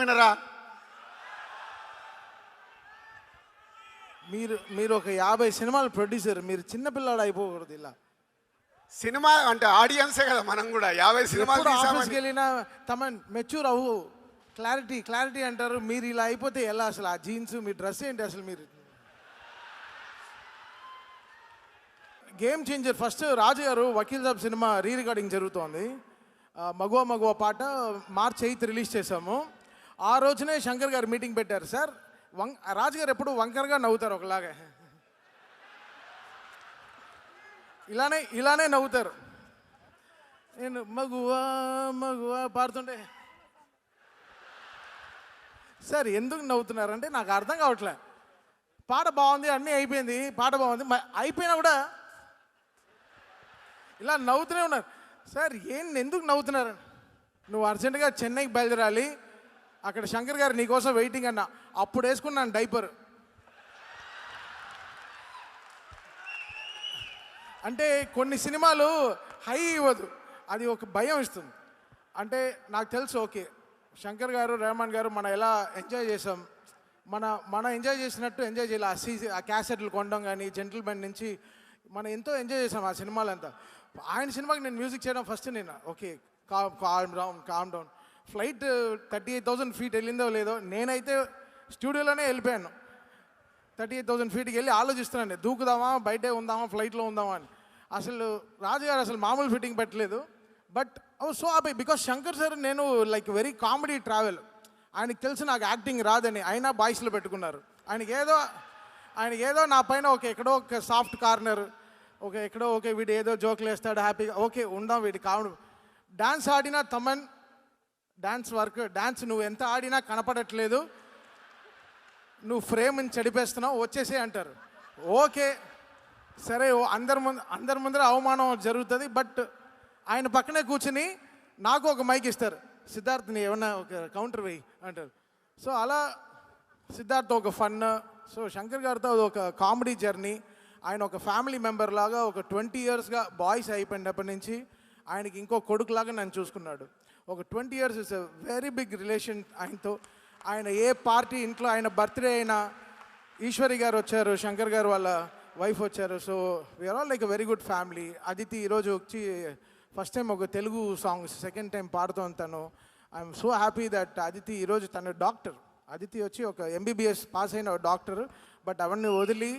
మీరు ఒక 50 సినిమాలు ప్రొడ్యూసర్, మీరు చిన్నపిల్లాడు అయిపోకూడదు. ఇలా సినిమా అంటే ఆడియన్సే కదా మనం కూడా. 50 సినిమాలు ఆఫీస్కి వెళ్ళినా తమన్ మెచ్యూర్ అవ్వు, క్లారిటీ అంటారు. మీరు ఇలా అయిపోతే ఎలా? అసలు ఆ జీన్స్, మీ డ్రెస్ ఏంటి అసలు? మీరు గేమ్ చేంజర్ ఫస్ట్ రాజు గారు Vakeel Saab cinema re recording జరుగుతోంది. మగువ పాట మార్చ్ 8 రిలీజ్ చేశాము. ఆ రోజునే శంకర్ గారు మీటింగ్ పెట్టారు. సార్ రాజు గారు ఎప్పుడు వంకరగా నవ్వుతారు, ఒకలాగా ఇలానే నవ్వుతారు. నేను మగువ పాడుతుంటే సార్ ఎందుకు నవ్వుతున్నారంటే నాకు అర్థం కావట్లే. పాట బాగుంది, అన్నీ అయిపోయింది, పాట బాగుంది, అయిపోయినా కూడా ఇలా నవ్వుతూనే ఉన్నారు. సార్ ఎందుకు నవ్వుతున్నారు? నువ్వు అర్జెంటుగా చెన్నైకి బయలుదేరాలి, అక్కడ శంకర్ గారు నీకోసం వెయిటింగ్ అన్న. అప్పుడు వేసుకున్నాను డైపర్. అంటే కొన్ని సినిమాలు హై ఇవ్వదు, అది ఒక భయం ఇస్తుంది. అంటే నాకు తెలుసు, ఓకే శంకర్ గారు, రెహమాన్ గారు మనం ఎలా ఎంజాయ్ చేసాం, మనం ఎంజాయ్ చేసినట్టు ఎంజాయ్ చేయాలి. ఆ క్యాసెట్లు కొనడం కానీ, జెంటిల్మెన్ నుంచి మనం ఎంతో ఎంజాయ్ చేసాం ఆ సినిమాలంతా. ఆయన సినిమాకి నేను మ్యూజిక్ చేయడం ఫస్ట్ నేను okay calm down. Flight 38,000 feet వెళ్ళిందో లేదో, నేనైతే స్టూడియోలోనే వెళ్ళిపోయాను. 38,000 feetకి వెళ్ళి ఆలోచిస్తున్నాను, దూకుదామా, బయటే ఉందామా, ఫ్లైట్లో ఉందామా అని. అసలు రాజుగారు అసలు మామూలు ఫిట్టింగ్ పెట్టలేదు. But so happy because Shankar sir నేను లైక్ వెరీ కామెడీ ట్రావెల్. ఆయనకి తెలుసు నాకు యాక్టింగ్ రాదని, అయినా బాయ్స్లో పెట్టుకున్నారు. ఆయనకి ఏదో నా పైన ఎక్కడో ఒక సాఫ్ట్ కార్నర్, ఎక్కడో వీడు ఏదో జోకులు వేస్తాడు, హ్యాపీగా ఉందాం వీడి కామెడీ. డాన్స్ ఆడినా తమన్ డాన్స్ నువ్వు ఎంత ఆడినా కనపడట్లేదు, నువ్వు ఫ్రేమ్ని చెడిపేస్తున్నావు, వచ్చేసే అంటారు. ఓకే సరే, అందరి ముందర అవమానం జరుగుతుంది. బట్ ఆయన పక్కనే కూర్చుని నాకు ఒక మైక్ ఇస్తారు, సిద్ధార్థ్ని ఏమన్నా ఒక కౌంటర్ వేయి అంటారు. సో అలా సిద్ధార్థ్ ఒక ఫన్. సో శంకర్ గారితో ఒక కామెడీ జర్నీ. ఆయన ఒక ఫ్యామిలీ మెంబర్ లాగా ఒక 20 yearsగా బాయ్స్ అయిపోయినప్పటి నుంచి ఆయనకి ఇంకో కొడుకులాగా నన్ను చూసుకున్నాడు. ఒక 20 years is a very big relation ఆయనతో. ఆయన ఏ పార్టీ ఇంట్లో ఆయన బర్త్డే అయినా ఈశ్వరి గారు వచ్చారు, శంకర్ గారు వాళ్ళ వైఫ్ వచ్చారు. So we are all like a very good family. Aditi ఈరోజు వచ్చి ఫస్ట్ టైం ఒక తెలుగు సాంగ్ సెకండ్ టైం పాడుతోంది తను. I'm so happy that Aditi ఈరోజు తను డాక్టర్. అదితి వచ్చి ఒక MBBS పాస్ అయిన డాక్టర్. బట్ అవన్నీ వదిలి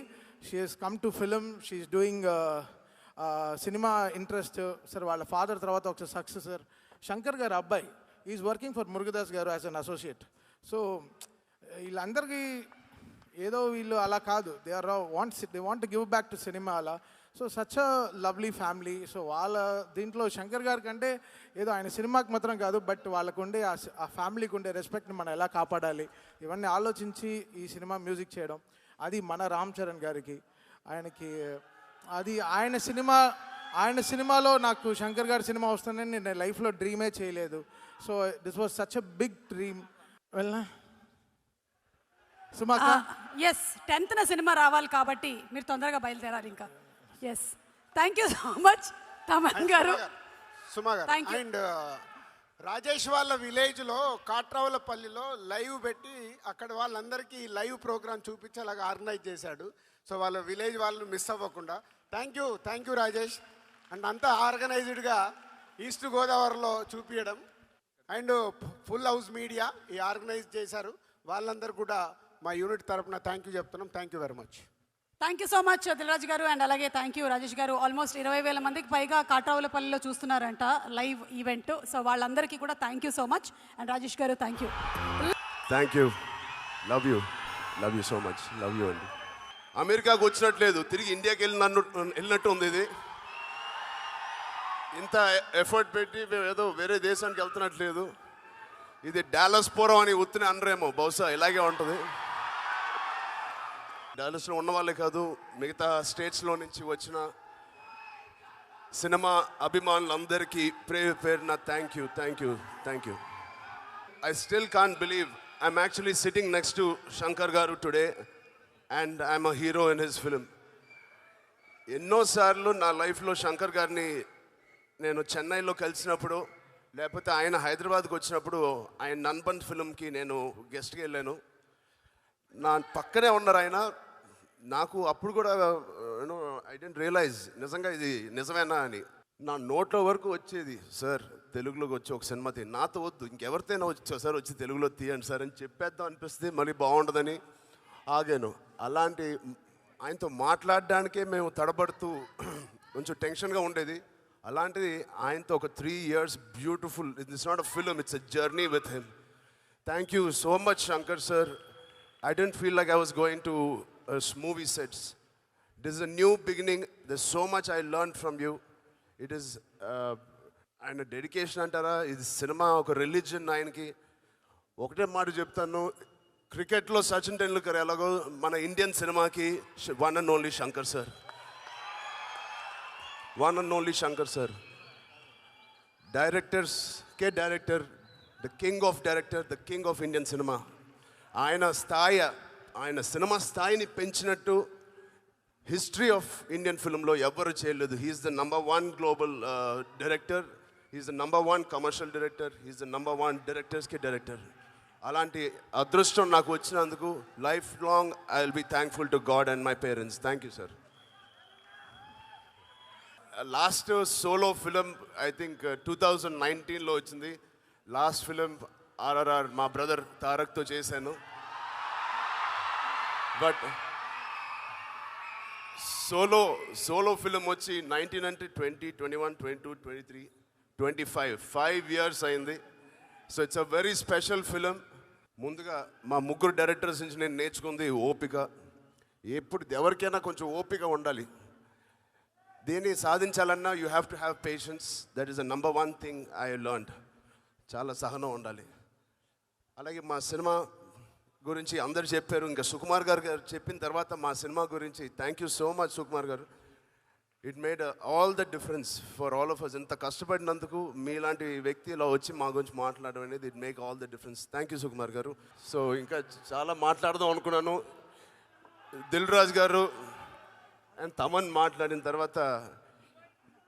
she has come to film. She is doing cinema interest. Sir వాళ్ళ ఫాదర్ తర్వాత ఒక సక్సెసర్. శంకర్ గారు అబ్బాయి ఈజ్ వర్కింగ్ ఫర్ మురుగదాస్ గారు యాజ్ అన్ అసోసియేట్. సో వీళ్ళందరికీ ఏదో వీళ్ళు అలా కాదు, they want to give back to cinema అలా. So such a lovely family. So వాళ్ళ దీంట్లో శంకర్ గారి కంటే ఏదో ఆయన సినిమాకి మాత్రం కాదు, బట్ వాళ్ళకు ఉండే ఆ ఫ్యామిలీకి ఉండే రెస్పెక్ట్ని మనం ఎలా కాపాడాలి, ఇవన్నీ ఆలోచించి ఈ సినిమా మ్యూజిక్ చేయడం, అది మన రామ్ చరణ్ గారికి. ఆయనకి అది ఆయన సినిమాలో నాకు శంకర్ గారి సినిమా వస్తుందని నేను లైఫ్లో డ్రీమే చేయలేదు. So this was such a big dream. వెళ్ళనా సుమాక? ఎస్, 10th సినిమా రావాలి కాబట్టి మీరు తొందరగా బయలుదేరాలి ఇంకా. Yes, thank you so much Thaman గారు. సుమా గారు అండ్ రాజేష్ వాళ్ళ విలేజ్లో కాట్రావులపల్లిలో లైవ్ పెట్టి అక్కడ వాళ్ళందరికీ లైవ్ ప్రోగ్రామ్ చూపించేలాగా ఆర్గనైజ్ చేశాడు. సో వాళ్ళ విలేజ్ వాళ్ళు మిస్ అవ్వకుండా థ్యాంక్ యూ రాజేష్. అండ్ అంతా ఆర్గనైజ్డ్గా ఈస్ట్ గోదావరిలో చూపించడం. అండ్ ఫుల్ హౌస్ మీడియా ఈ ఆర్గనైజ్ చేశారు. వాళ్ళందరూ కూడా మా యూనిట్ తరఫున థ్యాంక్ యూ చెప్తున్నాం. Thank you very much. Thank you so much Dilraj గారు. అండ్ అలాగే థ్యాంక్ యూ రాజేష్ గారు. ఆల్మోస్ట్ 20,000 మందికి పైగా కాట్రావులపల్లిలో చూస్తున్నారంట లైవ్ ఈవెంట్. సో వాళ్ళందరికీ కూడా thank you so much. And Rajesh గారు thank you. Love you so much. Love you అండి. అమెరికాకు వచ్చినట్లేదు, తిరిగి ఇండియాకి వెళ్ళినట్టు ఉంది. ఇది ఇంత ఎఫర్ట్ పెట్టి మేము ఏదో వేరే దేశానికి వెళ్తున్నట్లేదు. ఇది డాలస్ పూర్వం అని ఉత్తిని అనరేమో, బహుశా ఇలాగే ఉంటుంది. డాలస్లో ఉన్న వాళ్ళే కాదు, మిగతా స్టేట్స్లో నుంచి వచ్చిన సినిమా అభిమానులందరికీ పేరున thank you. I still can't believe I'm actually sitting next to Shankar Garu today and I'm a hero in his film. ఎన్నోసార్లు నా లైఫ్లో శంకర్ గారిని నేను చెన్నైలో కలిసినప్పుడు, లేకపోతే ఆయన హైదరాబాద్కి వచ్చినప్పుడు ఆయన నన్బన్ ఫిల్మ్కి నేను గెస్ట్కి వెళ్ళాను. నా పక్కనే ఉన్నారు ఆయన. నాకు అప్పుడు కూడా ఐ డెంట్ రియలైజ్ నిజంగా ఇది నిజమేనా అని. నా నోట్లో వరకు వచ్చేది, సార్ తెలుగులోకి వచ్చి ఒక సినిమా తీ, నాతో వద్దు ఇంకెవరితోనైనా వచ్చి సార్ వచ్చి తెలుగులో తీయండి సార్ అని చెప్పేద్దాం అనిపిస్తే మళ్ళీ బాగుండదని ఆగాను. అలాంటి ఆయనతో మాట్లాడడానికే మేము తడబడుతూ కొంచెం టెన్షన్గా ఉండేది. అలాంటిది ఆయనతో ఒక 3 years beautiful, it's not a film, it's a journey with him. Thank you so much Shankar sir. I didn't feel like I was going to movie sets. This is a new beginning. There's so much I learned from you. It is ఆయన డెడికేషన్ అంటారా, ఇది సినిమా ఒక రిలీజియన్ ఆయనకి. ఒకటే మాట చెప్తాను, క్రికెట్లో సచిన్ టెండూల్కర్ ఎలాగో మన ఇండియన్ సినిమాకి one and only Shankar sir. డైరెక్టర్స్కే director, the king of director, the king of Indian cinema. ఆయన సినిమా స్థాయిని పెంచినట్టు హిస్టరీ ఆఫ్ ఇండియన్ ఫిల్మ్లో ఎవ్వరు చేయలేదు. He's the #1 global director, he's the #1 commercial director, he's the #1 డైరెక్టర్స్కి డైరెక్టర్. అలాంటి అదృష్టం నాకు వచ్చినందుకు life long I will be thankful to God and my parents. Thank you sir. Last solo film I think 2019లో వచ్చింది. లాస్ట్ ఫిలిం RRR మా బ్రదర్ తారక్తో చేశాను. బట్ సోలో ఫిలిం వచ్చి 19 అంటే 20, 21, 22, 23, 25 5 years అయింది. So it's a very special film. ముందుగా మా ముగ్గురు డైరెక్టర్స్ నుంచి నేను నేర్చుకుంది ఓపిక. ఎప్పుడు ఎవరికైనా కొంచెం ఓపిక ఉండాలి. దేన్ని సాధించాలన్నా you have to have patience. That is the #1 thing I learned. చాలా సహనం ఉండాలి. అలాగే మా సినిమా గురించి అందరు చెప్పారు, ఇంకా సుకుమార్ గారు చెప్పిన తర్వాత మా సినిమా గురించి thank you so much Sukumar garu. It made all the difference for all of us. ఇంత కష్టపడినందుకు మీలాంటి వ్యక్తి ఇలా వచ్చి మా గురించి మాట్లాడడం అనేది it make all the difference. Thank you Sukumar గారు. సో ఇంకా చాలా మాట్లాడదాం అనుకున్నాను. దిల్ రాజు గారు అండ్ తమన్ మాట్లాడిన తర్వాత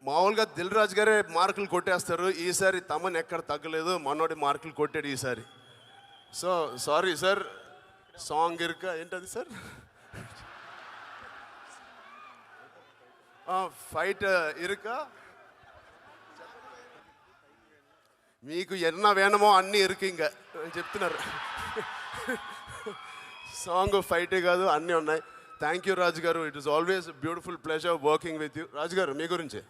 మామూలుగా దిల్ రాజు గారే మార్కులు కొట్టేస్తారు. ఈసారి తమన్ ఎక్కడ తగ్గలేదు, మనోడి మార్కులు కొట్టాడు ఈసారి. So sorry sir. సాంగ్ ఇరుక ఏంటది సార్, ఫైట్ ఇరుక, మీకు ఎన్న వేణమో అన్నీ ఇరుకు ఇంకా చెప్తున్నారు. సాంగ్ ఫైటే కాదు అన్నీ ఉన్నాయి. Thank you Raju garu. It is always beautiful pleasure working with you. Raju garu మీ గురించి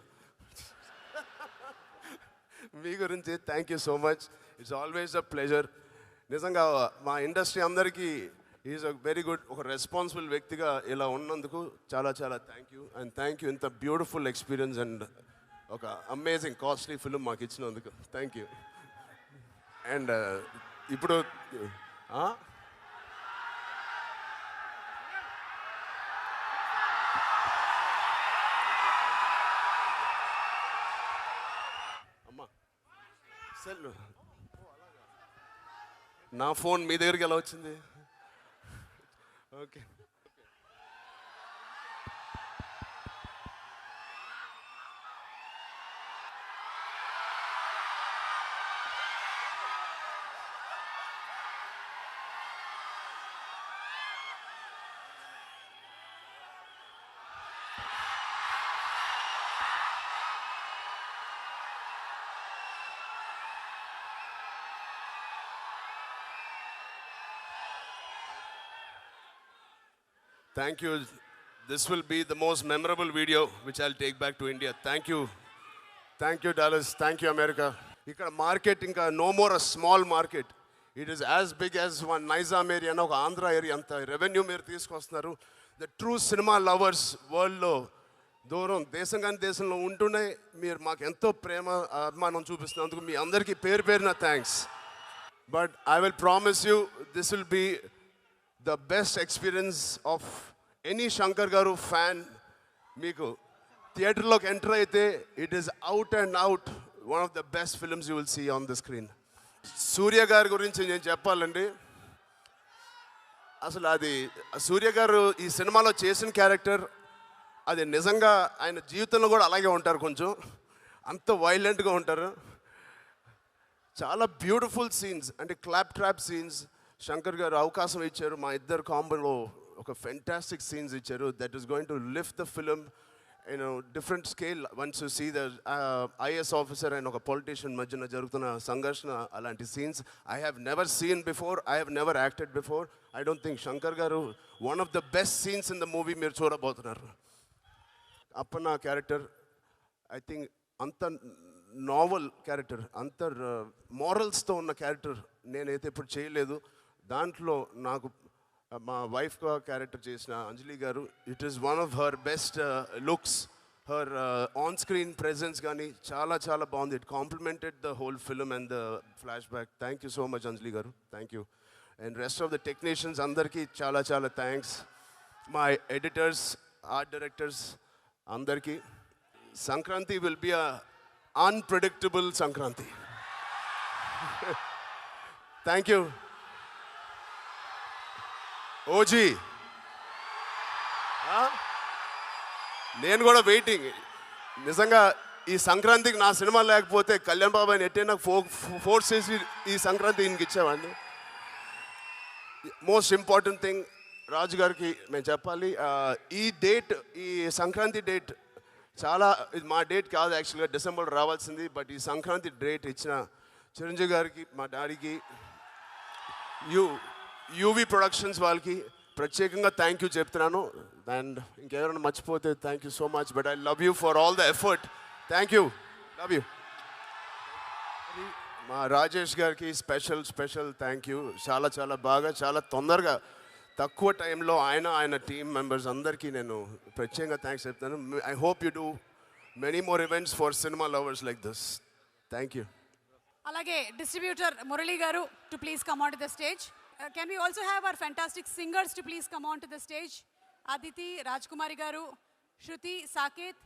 thank you so much. It's always a pleasure. నిజంగా మా ఇండస్ట్రీ అందరికీ ఈజ్ అ వెరీ గుడ్, ఒక రెస్పాన్సిబుల్ వ్యక్తిగా ఇలా ఉన్నందుకు చాలా చాలా thank you. And thank you ఇంత బ్యూటిఫుల్ ఎక్స్పీరియన్స్ అండ్ ఒక అమేజింగ్ కాస్ట్లీ ఫిల్మ్ మాకు ఇచ్చినందుకు థ్యాంక్ యూ. అండ్ ఇప్పుడు అమ్మా సెల్ నా ఫోన్ మీ దగ్గరికి ఎలా వచ్చింది? Okay. Thank you. This will be the most memorable video which I'll take back to India. Thank you. Thank you, Dallas. Thank you, America. Ikkada market inka no more a small market. It is as big as one Nizam area and oka Andhra area anta revenue meer teesukostunaru. The true cinema lovers world lo దూరం దేశం కానీ దేశంలో ఉంటూనే మీరు మాకు ఎంతో ప్రేమ అభిమానం చూపిస్తున్నందుకు మీ అందరికీ పేరు పేరున thanks. But I will promise you, this will be the best experience of any Shankar Garu fan. Meeku థియేటర్లోకి ఎంటర్ అయితే it is out and out one of the best films you will see on the screen. Surya గారి గురించి నేను చెప్పాలండి, అసలు అది సూర్య గారు ఈ సినిమాలో చేసిన క్యారెక్టర్ అది నిజంగా ఆయన జీవితంలో కూడా అలాగే ఉంటారు, కొంచెం అంత వైలెంట్గా ఉంటారు. చాలా బ్యూటిఫుల్ సీన్స్, అంటే clap trap scenes Shankar garu అవకాశం ఇచ్చారు. మా ఇద్దరు కాంబోలో ఒక ఫెంటాస్టిక్ సీన్స్ ఇచ్చారు. That is going to lift the film different scale. Once you see the IAS officer and ఒక పొలిటీషియన్ మధ్యన జరుగుతున్న సంఘర్షణ, అలాంటి scenes I have never seen before, I have never acted before. I don't think Shankar garu one of the best scenes in the movie మీరు చూడబోతున్నారు. అప్పన్న క్యారెక్టర్ ఐ థింక్ అంత నావల్ క్యారెక్టర్, అంత మారల్స్తో ఉన్న క్యారెక్టర్ నేనైతే ఇప్పుడు చేయలేదు. దాంట్లో నాకు మా వైఫ్ క్యారెక్టర్ చేసిన Anjali garu, it is one of her best looks. Her on screen presence కానీ చాలా చాలా బాగుంది. It complemented the whole film and the flashback. Thank you so much Anjali garu, thank you. And rest of the technicians అందరికీ చాలా చాలా థ్యాంక్స్. మా ఎడిటర్స్, ఆర్ట్ డైరెక్టర్స్ అందరికీ. Sankranti will be a unpredictable Sankranti. Thank you. OG నేను కూడా వెయిటింగ్. నిజంగా ఈ సంక్రాంతికి నా సినిమా లేకపోతే కళ్యాణ్ బాబు అని ఎట్టే నాకు ఫోర్స్ చేసి ఈ సంక్రాంతి ఈయనకి ఇచ్చేవాడిని. మోస్ట్ ఇంపార్టెంట్ థింగ్ రాజు గారికి మేము చెప్పాలి, ఈ డేట్, ఈ సంక్రాంతి డేట్ చాలా, ఇది మా డేట్ కాదు యాక్చువల్గా, డిసెంబర్ రావాల్సింది. బట్ ఈ సంక్రాంతి డేట్ ఇచ్చిన చిరంజీవి గారికి, మా డాడీకి, యూవీ ప్రొడక్షన్స్ వాళ్ళకి ప్రత్యేకంగా థ్యాంక్ యూ చెప్తున్నాను. అండ్ ఇంకెవరైనా మర్చిపోతే thank you so much, but I love you for all the effort. Thank you, love you. మా రాజేష్ గారికి స్పెషల్ థ్యాంక్ యూ. చాలా చాలా బాగా, చాలా తొందరగా, తక్కువ టైంలో ఆయన టీమ్ మెంబర్స్ అందరికీ నేను ప్రత్యేకంగా థ్యాంక్స్ చెప్తాను. I hope you do many more events for cinema lovers like this. Thank you. అలాగే distributor Murali garu to please come on to the stage. Can we also have our fantastic singers to please come on to the stage. Aditi, Raj Kumari garu, Shruti, Saketh,